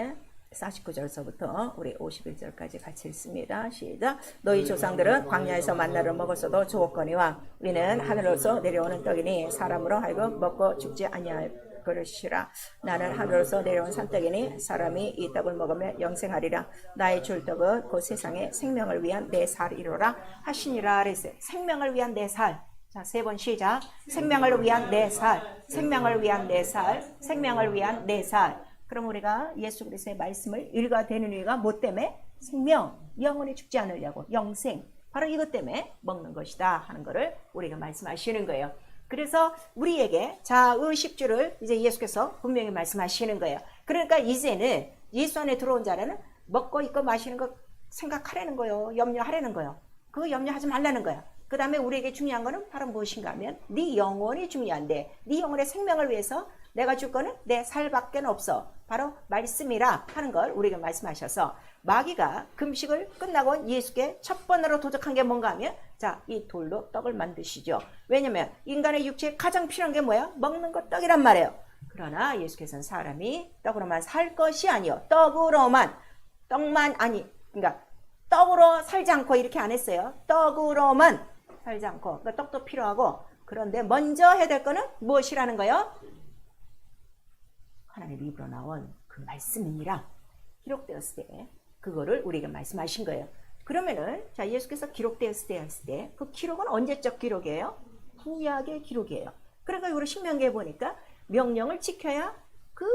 A: 49절서부터 우리 51절까지 같이 읽습니다. 시작. 너희 조상들은 광야에서 만나를 먹었어도 좋았거니와 이는 하늘로서 내려오는 떡이니 사람으로 하여금 먹고 죽지 아니할 것이라. 나는 하늘로서 내려온 산떡이니 사람이 이 떡을 먹으면 영생하리라. 나의 줄 떡은 그 세상에 생명을 위한 내 살이로라 하시니라. 그랬어요. 생명을 위한 내 살. 자, 3번 시작. 생명을 위한 내 살, 생명을 위한 내 살, 생명을 위한 내 살. 그럼 우리가 예수 그리스도의 말씀을 일가되는 이유가 뭐 때문에? 생명, 영원히 죽지 않으려고, 영생. 바로 이것 때문에 먹는 것이다 하는 것을 우리가 말씀하시는 거예요. 그래서 우리에게 자, 의식주를 이제 예수께서 분명히 말씀하시는 거예요. 그러니까 이제는 예수 안에 들어온 자라는 먹고 있고 마시는 거 생각하라는 거예요. 염려하라는 거예요. 그거 염려하지 말라는 거예요. 그 다음에 우리에게 중요한 거는 바로 무엇인가 하면 네 영혼이 중요한데, 네 영혼의 생명을 위해서 내가 줄 거는 내 살밖에 없어. 바로 말씀이라 하는 걸 우리가 말씀하셔서, 마귀가 금식을 끝나고 예수께 첫 번으로 도적한 게 뭔가 하면, 자, 이 돌로 떡을 만드시죠. 왜냐면 인간의 육체에 가장 필요한 게 뭐야? 먹는 것, 떡이란 말이에요. 그러나 예수께서는 사람이 떡으로만 살 것이 아니요, 떡으로만, 떡만 아니, 그러니까 떡으로 살지 않고 이렇게 안 했어요. 떡으로만 살지 않고, 그러니까 떡도 필요하고, 그런데 먼저 해야 될 거는 무엇이라는 거예요? 하나님 입으로 나온 그 말씀이니라. 기록되었을 때 그거를 우리에게 말씀하신 거예요. 그러면은 자, 예수께서 기록되었을 때 했을 때 그 기록은 언제적 기록이에요? 구약의 기록이에요. 그러니까 우리 신명기에 보니까 명령을 지켜야 그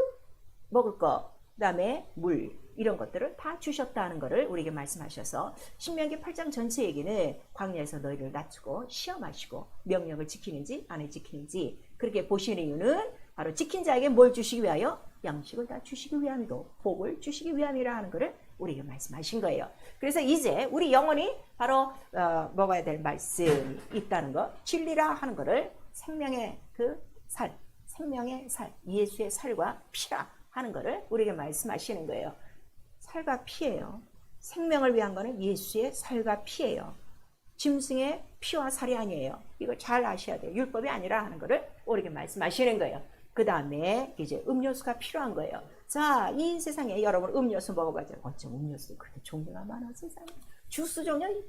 A: 먹을 거, 그다음에 물 이런 것들을 다 주셨다는 것을 우리에게 말씀하셔서, 신명기 8장 전체 얘기는 광야에서 너희를 낮추고 시험하시고 명령을 지키는지 안 지키는지 그렇게 보시는 이유는 바로 지킨 자에게 뭘 주시기 위하여? 양식을 다 주시기 위함이고 복을 주시기 위함이라 하는 것을 우리에게 말씀하신 거예요. 그래서 이제 우리 영혼이 바로 먹어야 될 말씀이 있다는 것, 진리라 하는 것을 생명의 그 살, 생명의 살, 예수의 살과 피라 하는 것을 우리에게 말씀하시는 거예요. 살과 피예요. 생명을 위한 거는 예수의 살과 피예요. 짐승의 피와 살이 아니에요. 이걸 잘 아셔야 돼요. 율법이 아니라 하는 것을 우리에게 말씀하시는 거예요. 그 다음에 이제 음료수가 필요한 거예요. 자, 이 세상에 여러분 음료수 먹어봐죠. 어쩜 음료수 그렇게 종류가 많아 세상에. 주스 종류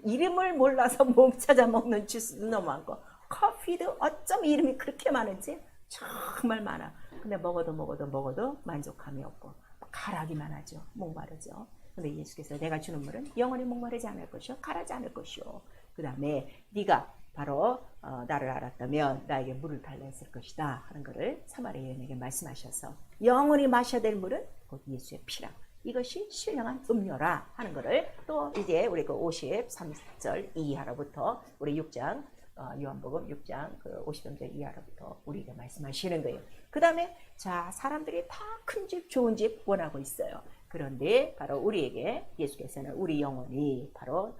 A: 이름을 몰라서 못 찾아 먹는 주스도 너무 많고, 커피도 어쩜 이름이 그렇게 많은지 정말 많아. 근데 먹어도 만족함이 없고 가라기만 하죠. 목마르죠. 근데 예수께서 내가 주는 물은 영원히 목마르지 않을 것이요 가라지 않을 것이요. 그 다음에 네가 바로 나를 알았다면 나에게 물을 달라 했을 것이다 하는 것을 사마리아 여인에게 말씀하셔서, 영원히 마셔야 될 물은 곧 예수의 피라. 이것이 신령한 음료라 하는 것을 또 이제 우리 그 53절 이하로부터 우리 6장 요한복음 6장 그 53절 이하로부터 우리에게 말씀하시는 거예요. 그 다음에 자, 사람들이 다 큰 집 좋은 집 원하고 있어요. 그런데 바로 우리에게 예수께서는 우리 영혼이 바로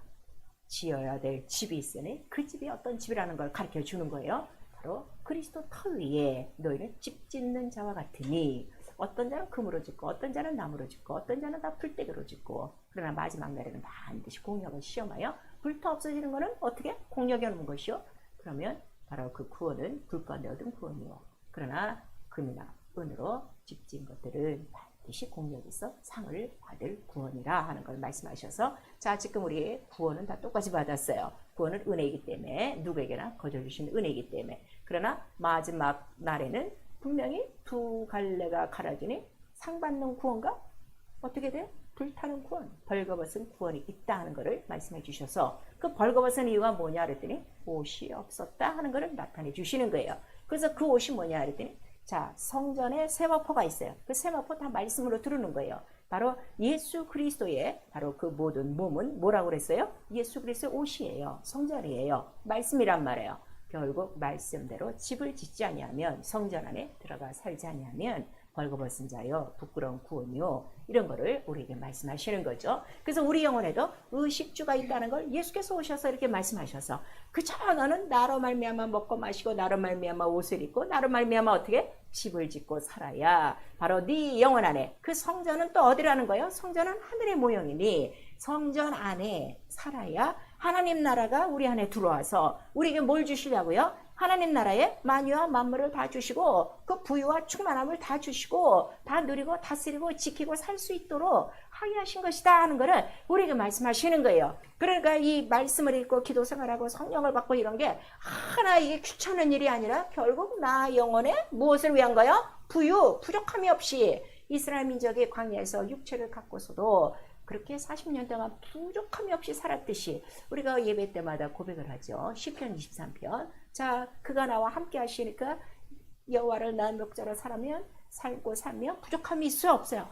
A: 지어야 될 집이 있으니 그 집이 어떤 집이라는 걸 가르쳐 주는 거예요. 바로 그리스도 터 위에 너희는 집 짓는 자와 같으니, 어떤 자는 금으로 짓고 어떤 자는 나무로 짓고 어떤 자는 다 풀떼기로 짓고, 그러나 마지막 날에는 반드시 공력을 시험하여 불타 없어지는 것은 어떻게? 공력이 오는 것이요. 그러면 바로 그 구원은 불 가운데 얻은 구원이요. 그러나 금이나 은으로 집 지은 것들은 반드시 공력이 있어 상을 받을 구원이라 하는 걸 말씀하셔서, 자, 지금 우리 구원은 다 똑같이 받았어요. 구원은 은혜이기 때문에 누구에게나 거저 주신 은혜이기 때문에. 그러나 마지막 날에는 분명히 두 갈래가 갈아지니 상 받는 구원과 어떻게 돼? 불타는 구원, 벌거벗은 구원이 있다 하는 것을 말씀해 주셔서, 그 벌거벗은 이유가 뭐냐 그랬더니 옷이 없었다 하는 것을 나타내 주시는 거예요. 그래서 그 옷이 뭐냐 그랬더니, 자, 성전에 세마포가 있어요. 그 세마포 다 말씀으로 들으는 거예요. 바로 예수 그리스도의 바로 그 모든 몸은 뭐라고 그랬어요? 예수 그리스도의 옷이에요. 성전이에요. 말씀이란 말이에요. 결국 말씀대로 집을 짓지 아니하면, 성전 안에 들어가 살지 아니하면 벌거벗은 자요 부끄러운 구원이요 이런 거를 우리에게 말씀하시는 거죠. 그래서 우리 영혼에도 의식주가 있다는 걸 예수께서 오셔서 이렇게 말씀하셔서 그저 너는 나로 말미암아 먹고 마시고 나로 말미암아 옷을 입고 나로 말미암아 어떻게 집을 짓고 살아야 바로 네 영혼 안에 그 성전은 또 어디라는 거예요? 성전은 하늘의 모형이니 성전 안에 살아야 하나님 나라가 우리 안에 들어와서 우리에게 뭘 주시려고요? 하나님 나라에 만유와 만물을 다 주시고 그 부유와 충만함을 다 주시고 다 누리고 다스리고 지키고 살 수 있도록 하게 하신 것이다 하는 것을 우리에게 말씀하시는 거예요. 그러니까 이 말씀을 읽고 기도 생활하고 성령을 받고 이런 게 하나 이게 귀찮은 일이 아니라 결국 나 영혼에 무엇을 위한 거예요? 부유, 부족함이 없이 이스라엘 민족이 광야에서 육체를 갖고서도 그렇게 40년 동안 부족함이 없이 살았듯이 우리가 예배 때마다 고백을 하죠. 시편 23편. 자, 그가 나와 함께 하시니까 여호와를 나 목자로 살고 살며 부족함이 있어요? 없어요?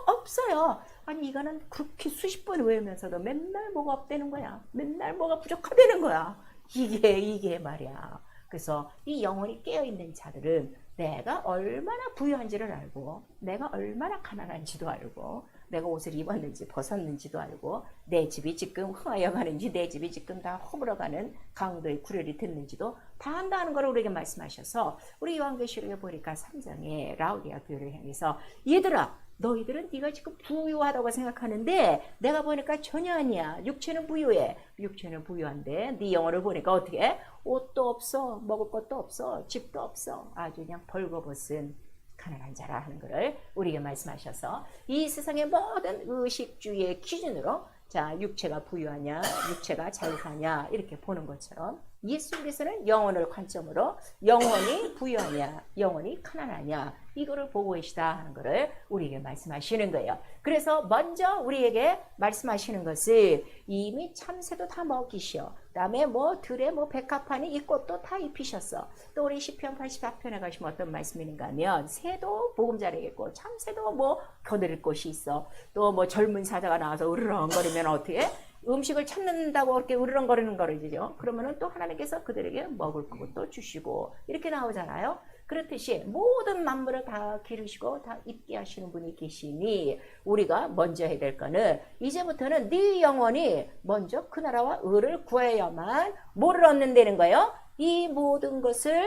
A: 없어요. 아니 이거는 그렇게 수십 번 외우면서도 맨날 뭐가 없다는 거야. 맨날 뭐가 부족하다는 거야. 이게 말이야. 그래서 이 영혼이 깨어있는 자들은 내가 얼마나 부유한지를 알고 내가 얼마나 가난한지도 알고 내가 옷을 입었는지 벗었는지도 알고 내 집이 지금 흥하여 가는지 내 집이 지금 다 허물어가는 강도의 구렬이 됐는지도 다 안다는 걸 우리에게 말씀하셔서 우리 요한계시록에 보니까 3장에 라우디아 교회를 향해서 얘들아 너희들은 네가 지금 부유하다고 생각하는데 내가 보니까 전혀 아니야. 육체는 부유해. 육체는 부유한데 네 영혼을 보니까 어떻게 옷도 없어 먹을 것도 없어 집도 없어 아주 그냥 벌거벗은 가난한 자라 하는 것을 우리에게 말씀하셔서 이 세상의 모든 의식주의의 기준으로 자 육체가 부유하냐 육체가 잘 사냐 이렇게 보는 것처럼 예수께서는 영혼을 관점으로 영혼이 부유하냐 영혼이 가난하냐 이거를 보고 계시다 하는 것을 우리에게 말씀하시는 거예요. 그래서 먼저 우리에게 말씀하시는 것을 이미 참새도 다 먹이시오. 그다음에 뭐 들에 뭐 백합화니 이 꽃도 다 입히셨어. 또 우리 시편 84편에 가시면 어떤 말씀이 있는가 하면 새도 보금자리겠고 참새도 뭐 거느릴 곳이 있어. 또 뭐 젊은 사자가 나와서 으르렁거리면 어떻게 음식을 찾는다고 그렇게 으르렁거리는 거죠. 그러면은 또 하나님께서 그들에게 먹을 것도 주시고 이렇게 나오잖아요. 그렇듯이 모든 만물을 다 기르시고 다 입게 하시는 분이 계시니 우리가 먼저 해야 될 거는 이제부터는 네 영혼이 먼저 그 나라와 의를 구해야만 뭐를 얻는다는 거예요? 이 모든 것을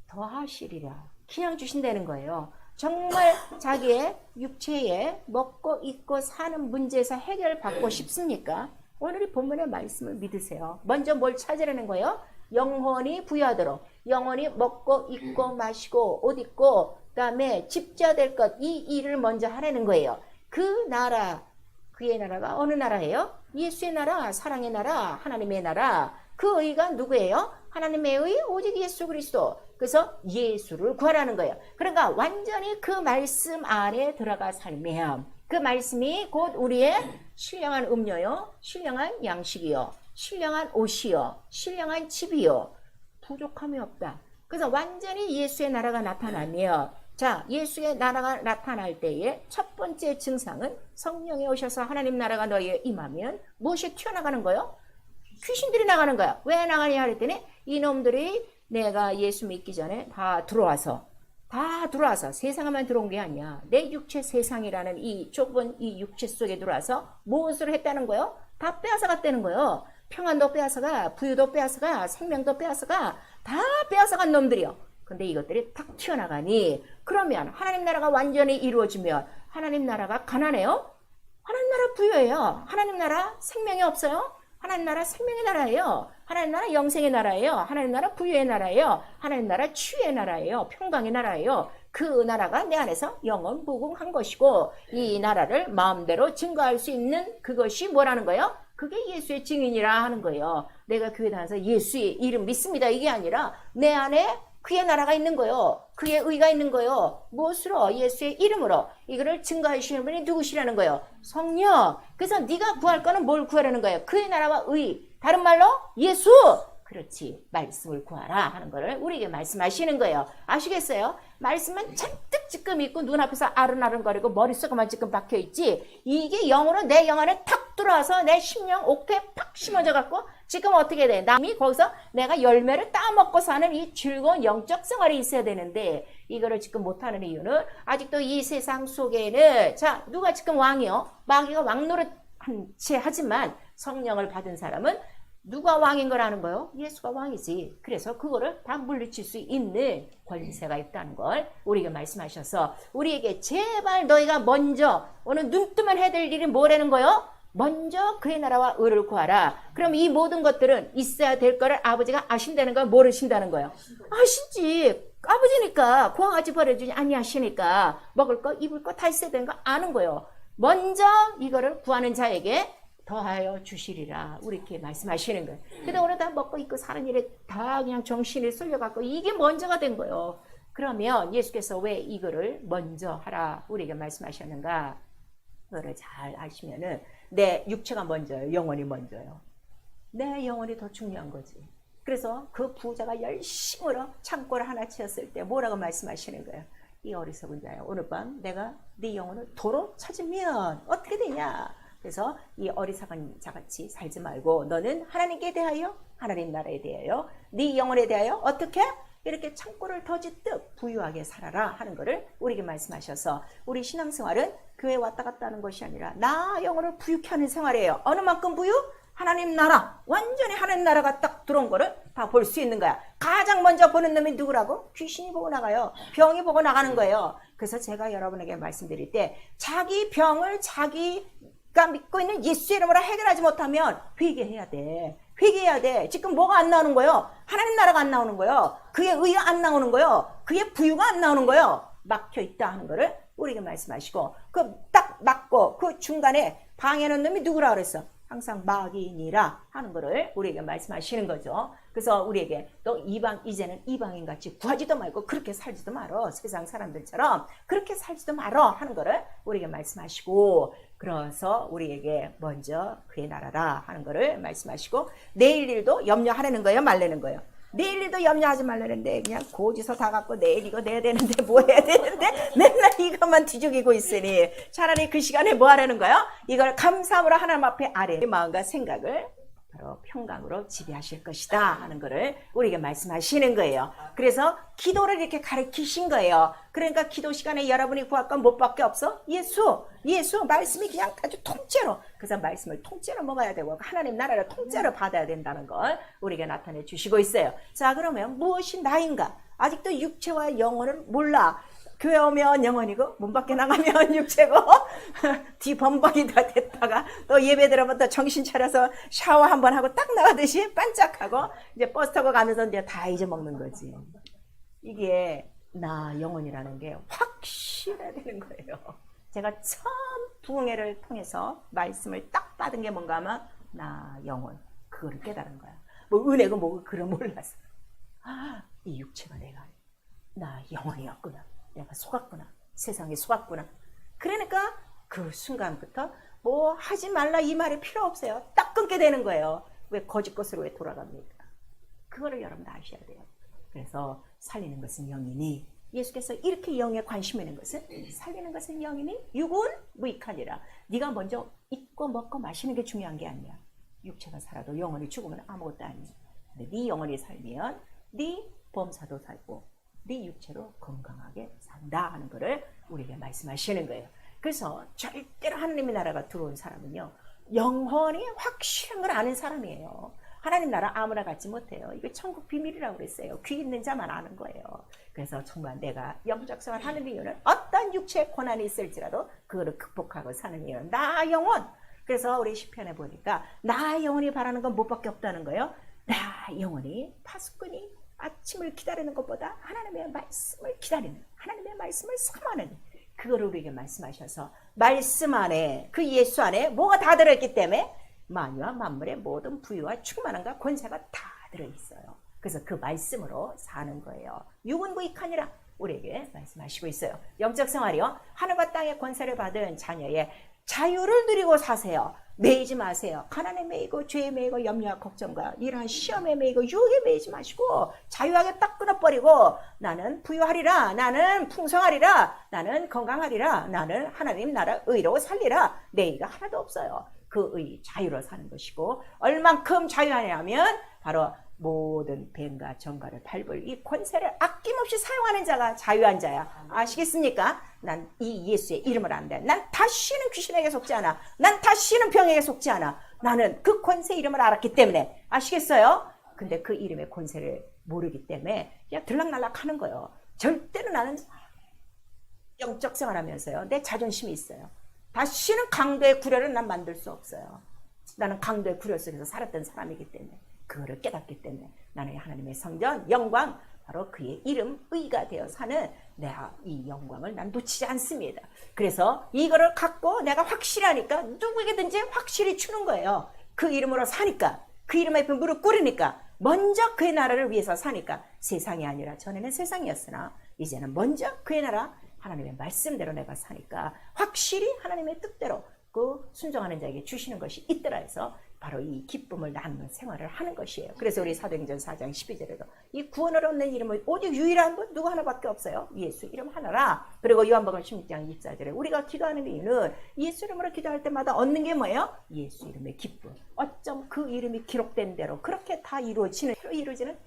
A: 더하시리라. 그냥 주신다는 거예요. 정말 자기의 육체에 먹고 입고 사는 문제에서 해결받고 싶습니까? 오늘 이 본문의 말씀을 믿으세요. 먼저 뭘 찾으라는 거예요? 영혼이 부유하도록 영혼이 먹고 입고 마시고 옷 입고 그다음에 집져야 될 것 이 일을 먼저 하라는 거예요. 그 나라 그의 나라가 어느 나라예요? 예수의 나라 사랑의 나라 하나님의 나라 그 의가 누구예요? 하나님의 의 오직 예수 그리스도. 그래서 예수를 구하라는 거예요. 그러니까 완전히 그 말씀 안에 들어가 살면 그 말씀이 곧 우리의 신령한 음료요 신령한 양식이요 신령한 옷이요 신령한 집이요 부족함이 없다. 그래서 완전히 예수의 나라가 나타나며 자 예수의 나라가 나타날 때에 첫 번째 증상은 성령이 오셔서 하나님 나라가 너희에 임하면 무엇이 튀어나가는 거예요? 귀신들이 나가는 거야. 왜 나가냐 그랬더니 이놈들이 내가 예수 믿기 전에 다 들어와서 세상에만 들어온 게 아니야. 내 육체 세상이라는 이 좁은 이 육체 속에 들어와서 무엇을 했다는 거예요? 다 빼앗아 갔다는 거예요. 평안도 빼앗아가 부유도 빼앗아가 생명도 빼앗아가 다 빼앗아간 놈들이요. 근데 이것들이 탁 튀어나가니 그러면 하나님 나라가 완전히 이루어지면 하나님 나라가 가난해요? 하나님 나라 부유해요. 하나님 나라 생명이 없어요? 하나님 나라 생명의 나라예요. 하나님 나라 영생의 나라예요. 하나님 나라 부유의 나라예요. 하나님 나라 치유의 나라예요. 평강의 나라예요. 그 나라가 내 안에서 영원 무궁한 것이고 이 나라를 마음대로 증거할 수 있는 그것이 뭐라는 거예요? 그게 예수의 증인이라 하는 거예요. 내가 교회 다녀서 예수의 이름 믿습니다. 이게 아니라 내 안에 그의 나라가 있는 거요. 그의 의가 있는 거요. 무엇으로? 예수의 이름으로. 이거를 증거해 주시는 분이 누구시라는 거예요? 성령. 그래서 네가 구할 거는 뭘 구하라는 거예요? 그의 나라와 의. 다른 말로 예수. 그렇지. 말씀을 구하라 하는 거를 우리에게 말씀하시는 거예요. 아시겠어요? 말씀은 잔뜩 지금 있고 눈앞에서 아른아른거리고 머릿속에만 지금 박혀있지, 이게 영으로 내 영 안에 탁 들어와서 내 심령 옥토에 팍 심어져 갖고 지금 어떻게 돼? 남이 거기서 내가 열매를 따먹고 사는 이 즐거운 영적 생활이 있어야 되는데, 이거를 지금 못하는 이유는 아직도 이 세상 속에는, 자, 누가 지금 왕이요? 마귀가 왕노릇 한 채 하지만 성령을 받은 사람은 누가 왕인 거라는 거요? 예수가 왕이지. 그래서 그거를 다 물리칠 수 있는 권세가 있다는 걸 우리에게 말씀하셔서, 우리에게 제발 너희가 먼저 오늘 눈 뜨면 해야 될 일이 뭐라는 거요? 먼저 그의 나라와 의를 구하라. 그럼 이 모든 것들은 있어야 될 거를 아버지가 아신다는 걸 모르신다는 거예요? 아시지. 아버지니까 구하지 버려주지 아니하시니까 먹을 거 입을 거 다 있어야 되는 거 아는 거예요. 먼저 이거를 구하는 자에게 더하여 주시리라. 우리 이렇게 말씀하시는 거예요. 근데 오늘 다 먹고 입고 사는 일에 다 그냥 정신이 쏠려갖고 이게 먼저가 된 거예요. 그러면 예수께서 왜 이거를 먼저 하라 우리에게 말씀하셨는가? 그거를 잘 아시면은 내 육체가 먼저요, 영혼이 먼저요. 내 영혼이 더 중요한 거지. 그래서 그 부자가 열심으로 창고를 하나 채웠을 때 뭐라고 말씀하시는 거예요? 이 어리석은 자야, 오늘 밤 내가 네 영혼을 도로 찾으면 어떻게 되냐? 그래서 이 어리석은 자같이 살지 말고 너는 하나님께 대하여, 하나님 나라에 대하여, 네 영혼에 대하여 어떻게? 이렇게 창고를 더 짓듯 부유하게 살아라 하는 것을 우리에게 말씀하셔서, 우리 신앙생활은 교회 왔다 갔다 하는 것이 아니라 나 영혼을 부유케 하는 생활이에요. 어느 만큼 부유? 하나님 나라, 완전히 하나님 나라가 딱 들어온 거를 다 볼 수 있는 거야. 가장 먼저 보는 놈이 누구라고? 귀신이 보고 나가요. 병이 보고 나가는 거예요. 그래서 제가 여러분에게 말씀드릴 때, 자기 병을 자기가 믿고 있는 예수 이름으로 해결하지 못하면 회개해야 돼. 회개해야 돼. 지금 뭐가 안 나오는 거예요? 하나님 나라가 안 나오는 거예요. 그의 의가 안 나오는 거예요. 그의 부유가 안 나오는 거예요. 막혀 있다 하는 거를 우리에게 말씀하시고, 그 딱 막고 그 중간에 방해하는 놈이 누구라 그랬어? 항상 마귀인이라 하는 거를 우리에게 말씀하시는 거죠. 그래서 우리에게 또 이제는 이방인같이 구하지도 말고 그렇게 살지도 말어. 세상 사람들처럼 그렇게 살지도 말어 하는 거를 우리에게 말씀하시고, 그래서 우리에게 먼저 그의 나라라 하는 거를 말씀하시고, 내일 일도 염려하라는 거예요, 말라는 거예요? 내일 일도 염려하지 말라는데 그냥 고지서 다 갖고 내일 이거 내야 되는데 뭐 해야 되는데 맨날 이것만 뒤죽이고 있으니 차라리 그 시간에 뭐 하라는 거예요? 이걸 감사함으로 하나님 앞에 아뢰 마음과 생각을 바로 평강으로 지배하실 것이다 하는 거를 우리에게 말씀하시는 거예요. 그래서 기도를 이렇게 가르치신 거예요. 그러니까 기도 시간에 여러분이 구할 건 뭐밖에 없어? 예수 말씀이 그냥 아주 통째로. 그래서 말씀을 통째로 먹어야 되고 하나님 나라를 통째로 받아야 된다는 걸 우리에게 나타내 주시고 있어요. 자, 그러면 무엇이 나인가? 아직도 육체와 영혼을 몰라. 교회 오면 영혼이고 문 밖에 나가면 육체고 뒤범벅이 다 됐다가 또 예배 들어보면 또 정신 차려서 샤워 한번 하고 딱 나가듯이 반짝하고 이제 버스 타고 가면서 이제 다 잊어먹는 거지. 이게 나 영혼이라는 게 확실해야 되는 거예요. 제가 처음 부흥회를 통해서 말씀을 딱 받은 게 뭔가 하면 나 영혼, 그거를 깨달은 거야. 뭐 은혜고 뭐고 그런 몰랐어. 아, 이 육체가 나 영혼이었구나. 내가 속았구나. 세상에 속았구나. 그러니까 그 순간부터 뭐 하지 말라 이 말이 필요 없어요. 딱 끊게 되는 거예요. 왜 거짓 것으로 왜 돌아갑니까? 그거를 여러분 다 아셔야 돼요. 그래서 살리는 것은 영이니, 예수께서 이렇게 영에 관심 있는 것은, 살리는 것은 영이니 육은 무익하니라. 네가 먼저 입고 먹고 마시는 게 중요한 게 아니야. 육체가 살아도 영혼이 죽으면 아무것도 아니야. 근데 네 영혼이 살면 네 범사도 살고 네 육체로 건강하게 산다 하는 거를 우리에게 말씀하시는 거예요. 그래서 절대로 하나님의 나라가 들어온 사람은요, 영혼이 확실한 걸 아는 사람이에요. 하나님 나라 아무나 갖지 못해요. 이게 천국 비밀이라고 그랬어요. 귀 있는 자만 아는 거예요. 그래서 정말 내가 영적 생활을 하는 이유는, 어떤 육체의 고난이 있을지라도 그거를 극복하고 사는 이유는 나 영혼. 그래서 우리 시편에 보니까 나 영혼이 바라는 건 뭐밖에 없다는 거예요. 나 영혼이 파수꾼이 아침을 기다리는 것보다 하나님의 말씀을 기다리는, 하나님의 말씀을 삼하는, 그거를 우리에게 말씀하셔서, 말씀 안에, 그 예수 안에 뭐가 다 들어있기 때문에 만유와 만물의 모든 부유와 충만함과 권세가 다 들어있어요. 그래서 그 말씀으로 사는 거예요. 육은 무익하니라 우리에게 말씀하시고 있어요. 영적 생활이요, 하늘과 땅의 권세를 받은 자녀의 자유를 누리고 사세요. 매이지 마세요. 가난에 매이고 죄에 매이고 염려와 걱정과 이러한 시험에 매이고 유혹에 매이지 마시고 자유하게 딱 끊어버리고 나는 부유하리라, 나는 풍성하리라, 나는 건강하리라, 나는 하나님 나라 의로 살리라. 내 의가 하나도 없어요. 그 의 자유로 사는 것이고 얼만큼 자유하냐면 바로 모든 뱀과 정갈을 밟을 이 권세를 아낌없이 사용하는 자가 자유한 자야. 아시겠습니까? 난 이 예수의 이름을 안다. 난 다시는 귀신에게 속지 않아. 난 다시는 병에게 속지 않아. 나는 그 권세 이름을 알았기 때문에. 아시겠어요? 근데 그 이름의 권세를 모르기 때문에 그냥 들락날락 하는 거예요. 절대로 나는 영적 생활하면서요, 내 자존심이 있어요. 다시는 강도의 구려를 난 만들 수 없어요. 나는 강도의 구려 속에서 살았던 사람이기 때문에, 그거를 깨닫기 때문에 나는 하나님의 성전, 영광, 바로 그의 이름, 의가 되어 사는 내가 이 영광을 난 놓치지 않습니다. 그래서 이거를 갖고 내가 확실히 하니까 누구에게든지 확실히 주는 거예요. 그 이름으로 사니까, 그 이름 앞에 무릎 꿇으니까, 먼저 그의 나라를 위해서 사니까. 세상이 아니라 전에는 세상이었으나 이제는 먼저 그의 나라, 하나님의 말씀대로 내가 사니까 확실히 하나님의 뜻대로 그 순종하는 자에게 주시는 것이 있더라 해서 바로 이 기쁨을 나누는 생활을 하는 것이에요. 그래서 우리 사도행전 4장 12절에도 이 구원을 얻는 이름은 오직 유일한 분 누구 하나밖에 없어요. 예수 이름 하나라. 그리고 요한복음 16장 24절에 우리가 기도하는 이유는 예수 이름으로 기도할 때마다 얻는 게 뭐예요? 예수 이름의 기쁨. 어쩜 그 이름이 기록된 대로 그렇게 다 이루어지는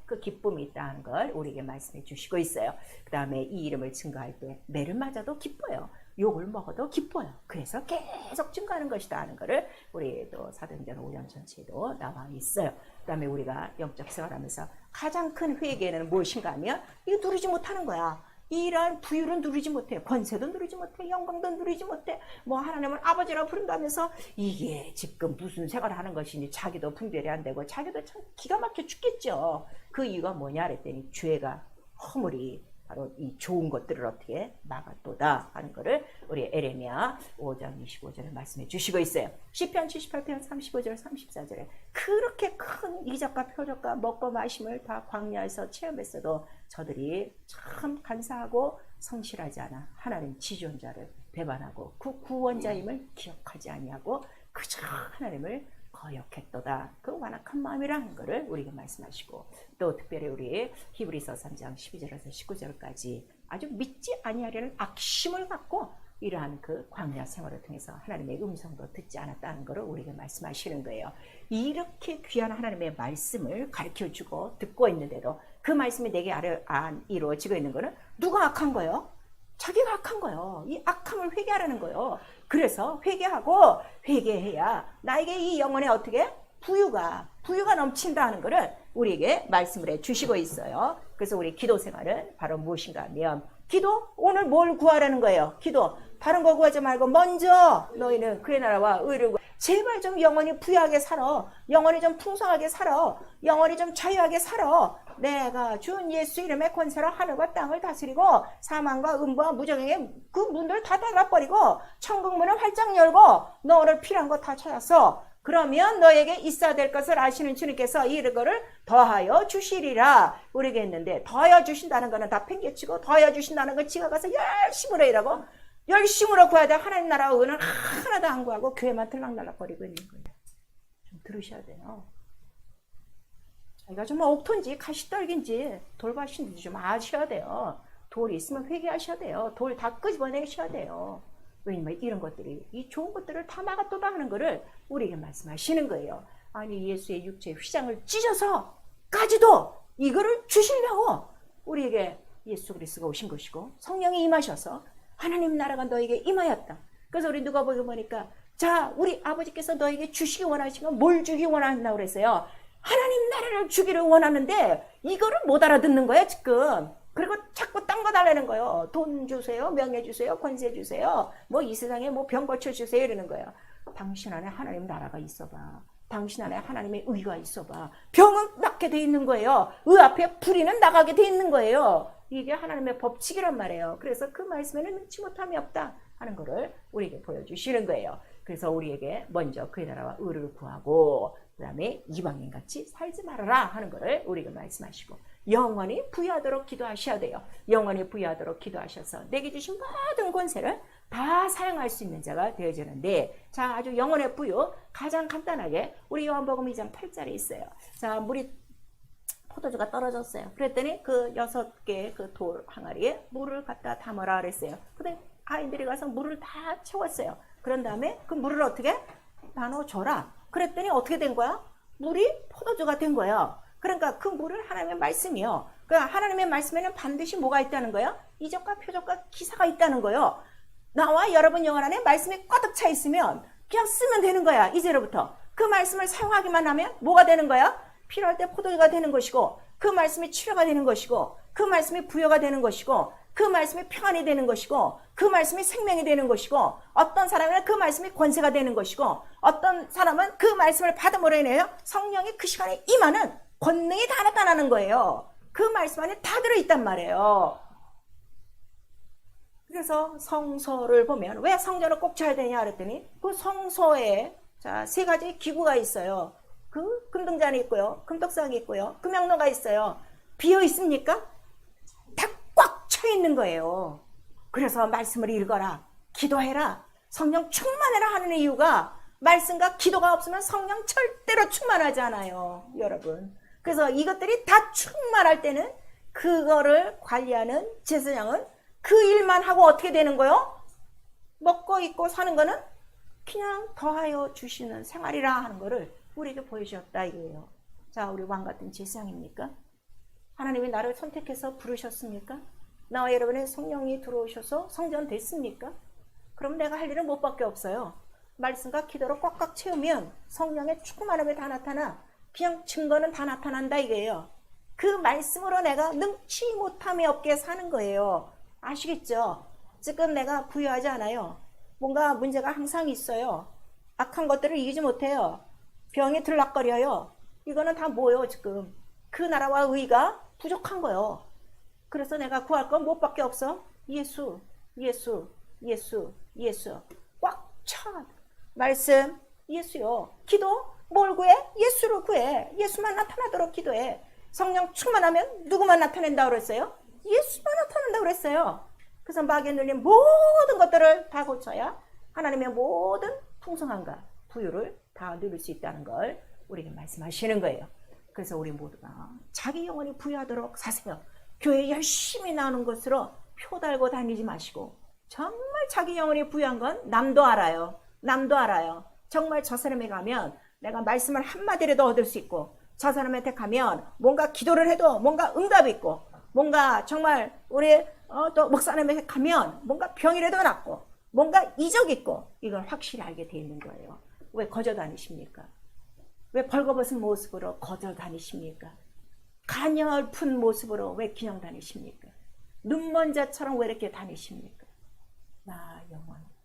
A: 그 기쁨이 있다는 걸 우리에게 말씀해 주시고 있어요. 그 다음에 이 이름을 증거할 때 매를 맞아도 기뻐요. 욕을 먹어도 기뻐요. 그래서 계속 증거하는 것이다 하는 것을 우리 또 사도행전 5장 전체에도 나와 있어요. 그 다음에 우리가 영적 생활하면서 가장 큰 회개는 무엇인가 하면 이거 누리지 못하는 거야. 이러한 부유를 누리지 못해. 권세도 누리지 못해. 영광도 누리지 못해. 뭐 하나님을 아버지라고 부른다면서 이게 지금 무슨 생활을 하는 것이니 자기도 분별이 안 되고 자기도 참 기가 막혀 죽겠죠. 그 이유가 뭐냐 그랬더니 죄가 허물이 바로 이 좋은 것들을 어떻게 막았도다 하는 것을 우리 에레미야 5장 25절에 말씀해 주시고 있어요. 시편 78편 35절 34절에 그렇게 큰 이적과 표적과 먹고 마심을 다 광야에서 체험했어도 저들이 참 간사하고 성실하지 않아 하나님 지존자를 배반하고 그 구원자임을 기억하지 아니하고 그저 하나님을 거역했도다. 그 완악한 마음이라는 것을 우리에게 말씀하시고 또 특별히 우리 히브리서 3장 12절에서 19절까지 아주 믿지 아니하려는 악심을 갖고 이러한 그 광야 생활을 통해서 하나님의 음성도 듣지 않았다는 것을 우리에게 말씀하시는 거예요. 이렇게 귀한 하나님의 말씀을 가르쳐주고 듣고 있는데도 그 말씀이 내게 안 이루어지고 있는 것은 누가 악한 거예요? 자기가 악한 거예요. 이 악함을 회개하라는 거예요. 그래서 회개해야 나에게 이 영혼에 어떻게 부유가 넘친다 하는 것을 우리에게 말씀을 해 주시고 있어요. 그래서 우리 기도 생활은 바로 무엇인가 하면 기도 오늘 뭘 구하라는 거예요. 기도 다른 거 구하지 말고 먼저 너희는 그의 나라와 의를 제발 좀 영혼이 부유하게 살아. 영혼이 좀 풍성하게 살아. 영혼이 좀 자유하게 살아. 내가 준 예수 이름의 권세로 하늘과 땅을 다스리고 사망과 음부와 무정행의 그 문들 다 닫아버리고 천국 문을 활짝 열고 너 오늘 필요한 거 다 찾았어. 그러면 너에게 있어야 될 것을 아시는 주님께서 이거를 더하여 주시리라 우리에게 했는데 더하여 주신다는 거는 다 팽개치고 더하여 주신다는 건 지가 가서 열심으로 일하고 열심으로 구해야 돼. 하나님 나라 의는 하나도 안 구하고 교회만 들락날락거리고 있는 거예요. 좀 들으셔야 돼요. 자기가 좀 옥토인지 가시떨기인지 돌밭인지 좀 아셔야 돼요. 돌이 있으면 회개하셔야 돼요. 돌 다 끄집어내셔야 돼요. 왜냐면 이런 것들이 이 좋은 것들을 다 막았도다 하는 것을 우리에게 말씀하시는 거예요. 아니 예수의 육체의 휘장을 찢어서까지도 이거를 주시려고 우리에게 예수 그리스도가 오신 것이고 성령이 임하셔서 하나님 나라가 너에게 임하였다. 그래서 우리 누가복음 보니까 자 우리 아버지께서 너에게 주시기 원하시는 건 뭘 주기 원하신다고 그랬어요. 하나님 나라를 주기를 원하는데 이거를 못 알아듣는 거야 지금. 그리고 자꾸 딴 거 달라는 거예요. 돈 주세요, 명예 주세요, 권세 주세요, 뭐 이 세상에 뭐 병 고쳐주세요 이러는 거예요. 당신 안에 하나님 나라가 있어봐. 당신 안에 하나님의 의가 있어봐. 병은 낫게 돼 있는 거예요. 의 앞에 불의는 나가게 돼 있는 거예요. 이게 하나님의 법칙이란 말이에요. 그래서 그 말씀에는 능치 못함이 없다 하는 거를 우리에게 보여주시는 거예요. 그래서 우리에게 먼저 그의 나라와 의를 구하고 그 다음에 이방인같이 살지 말아라 하는 거를 우리에게 말씀하시고 영원히 부유하도록 기도하셔야 돼요. 영원히 부유하도록 기도하셔서 내게 주신 모든 권세를 다 사용할 수 있는 자가 되어지는데, 자, 아주 영혼의 부유 가장 간단하게 우리 요한복음 2장 8절에 있어요. 자, 포도주가 떨어졌어요. 그랬더니 그 6개 그 돌 항아리에 물을 갖다 담으라 그랬어요. 근데 아이들이 가서 물을 다 채웠어요. 그런 다음에 그 물을 어떻게 나눠줘라. 그랬더니 어떻게 된 거야? 물이 포도주가 된 거예요. 그러니까 그 물을 하나님의 말씀이요. 그러니까 하나님의 말씀에는 반드시 뭐가 있다는 거예요? 이적과 표적과 기사가 있다는 거예요. 나와 여러분 영혼 안에 말씀이 꽉 차 있으면 그냥 쓰면 되는 거야. 이제로부터 그 말씀을 사용하기만 하면 뭐가 되는 거야? 필요할 때 포도주가 되는 것이고, 그 말씀이 치료가 되는 것이고, 그 말씀이 부여가 되는 것이고, 그 말씀이 평안이 되는 것이고, 그 말씀이 생명이 되는 것이고, 어떤 사람은 그 말씀이 권세가 되는 것이고, 어떤 사람은 그 말씀을 받음으로 인해서 성령이 그 시간에 임하는 권능이 다 나타나는 거예요. 그 말씀 안에 다 들어있단 말이에요. 그래서 성서를 보면 왜 성전을 꼭 쳐야 되냐 그랬더니, 그 성서에 자, 3가지 기구가 있어요. 그 금등잔이 있고요, 금떡상이 있고요, 금양로가 있어요. 비어 있습니까? 다 꽉 차 있는 거예요. 그래서 말씀을 읽어라, 기도해라, 성령 충만해라 하는 이유가, 말씀과 기도가 없으면 성령 절대로 충만하지 않아요, 여러분. 그래서 이것들이 다 충만할 때는 그거를 관리하는 제사장은 그 일만 하고 어떻게 되는 거요? 먹고 입고 사는 거는 그냥 더하여 주시는 생활이라 하는 거를 우리에게 보여주셨다 이거예요. 자, 우리 왕 같은 제사장입니까? 하나님이 나를 선택해서 부르셨습니까? 나와 여러분의 성령이 들어오셔서 성전 됐습니까? 그럼 내가 할 일은 뭐밖에 없어요. 말씀과 기도로 꽉꽉 채우면 성령의 충만함이 다 나타나, 그냥 증거는 다 나타난다 이거예요. 그 말씀으로 내가 능치 못함이 없게 사는 거예요. 아시겠죠? 지금 내가 부유하지 않아요. 뭔가 문제가 항상 있어요. 악한 것들을 이기지 못해요. 병이 들락거려요. 이거는 다 뭐예요 지금? 그 나라와 의가 부족한 거예요. 그래서 내가 구할 건 무엇밖에 없어? 예수, 예수, 예수, 예수. 꽉 차. 말씀, 예수요. 기도, 뭘 구해? 예수를 구해. 예수만 나타나도록 기도해. 성령 충만하면 누구만 나타낸다고 그랬어요? 예수만 나타난다고 그랬어요. 그래서 마귀에 눌린 모든 것들을 다 고쳐야 하나님의 모든 풍성함과 부유를 다 누릴 수 있다는 걸 우리에게 말씀하시는 거예요. 그래서 우리 모두가 자기 영혼이 부유하도록 사세요. 교회 열심히 나오는 것으로 표 달고 다니지 마시고, 정말 자기 영혼이 부유한 건 남도 알아요. 남도 알아요. 정말 저 사람에 가면 내가 말씀을 한마디라도 얻을 수 있고, 저 사람한테 가면 뭔가 기도를 해도 뭔가 응답이 있고, 뭔가 정말 우리 또 목사님한테 가면 뭔가 병이라도 낫고 뭔가 이적이 있고, 이걸 확실히 알게 돼 있는 거예요. 왜 거저 다니십니까? 왜 벌거벗은 모습으로 거저 다니십니까? 가냘픈 모습으로 왜 그냥 다니십니까? 눈먼 자처럼 왜 이렇게 다니십니까?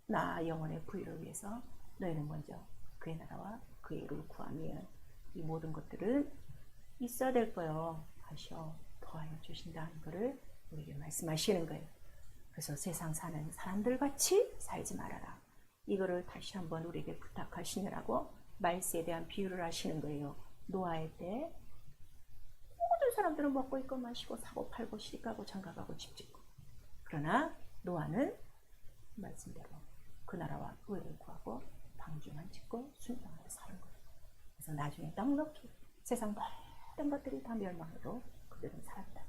A: 나 영혼의 부유를 위해서 너희는 먼저 그의 나라와 그의 의를 구하면 이 모든 것들은 있어야 될 거예요. 하셔 더하여 주신다는 것을 우리에게 말씀하시는 거예요. 그래서 세상 사는 사람들 같이 살지 말아라. 이거를 다시 한번 우리에게 부탁하시느라고 말세에 대한 비유를 하시는 거예요. 노아의 때 모든 사람들은 먹고 입고 마시고 사고 팔고 시집가고 장가가고 집 짓고, 그러나 노아는 말씀대로 그 나라와 의를 구하고 방주만 짓고 순종하며 사는 거예요. 그래서 나중에 넉넉히 세상 모든 것들이 다 멸망으로 그들은 살았다.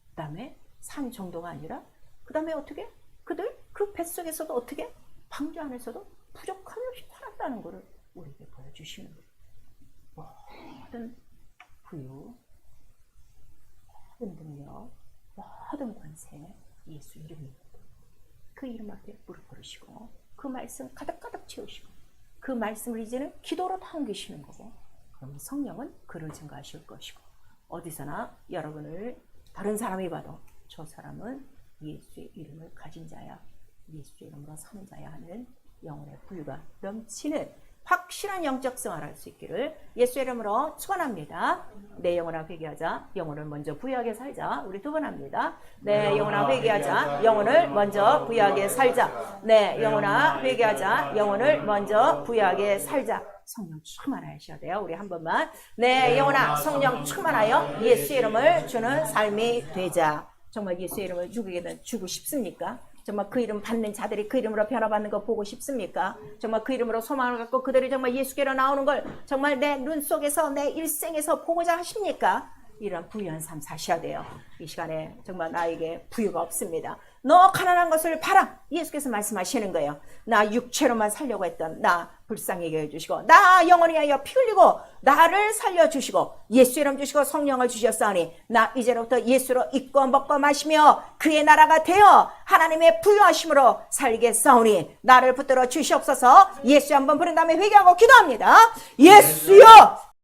A: 그 다음에 산 정도가 아니라 그 다음에 어떻게? 그들 그 뱃속에서도 어떻게? 방주 안에서도 부족함이 없이 살았다는 것을 우리에게 보여주시는 거예요. 모든 부유, 모든 능력, 모든 권세, 예수 이름입니다. 그 이름 앞에 무릎 꿇으시고 그 말씀 가득가득 채우시고 그 말씀을 이제는 기도로 다 옮기시는 거고, 그럼 성령은 그를 증거하실 것이고, 어디서나 여러분을 다른 사람이 봐도 저 사람은 예수의 이름을 가진 자야, 예수의 이름으로 사는 자야 하는 영혼의 부유가 넘치는 확실한 영적 생활을 할 수 있기를 예수의 이름으로 축원합니다. 내 영혼아 회개하자. 영혼을 먼저 부유하게 살자. 우리 두 번 합니다. 내 영혼아 회개하자. 영혼을 먼저 부유하게 살자. 내 영혼아 회개하자. 영혼을 먼저 부유하게 살자. 성령 충만하셔야 돼요. 우리 한 번만. 내 영혼아 성령 충만하여 예수의 이름을 주는 삶이 되자. 정말 예수의 이름을 주고 싶습니까? 정말 그 이름 받는 자들이 그 이름으로 변화받는 거 보고 싶습니까? 정말 그 이름으로 소망을 갖고 그들이 정말 예수께로 나오는 걸 정말 내 눈 속에서 내 일생에서 보고자 하십니까? 이런 부유한 삶 사셔야 돼요. 이 시간에 정말 나에게 부유가 없습니다. 너 가난한 것을 봐라. 예수께서 말씀하시는 거예요. 나 육체로만 살려고 했던 나 불쌍하게 해주시고 나 영원히 하여 피 흘리고 나를 살려주시고 예수 이름 주시고 성령을 주셨사오니 나 이제로부터 예수로 입고 먹고 마시며 그의 나라가 되어 하나님의 부유하심으로 살겠사오니 나를 붙들어 주시옵소서. 예수 한번 부른 다음에 회개하고 기도합니다. 예수여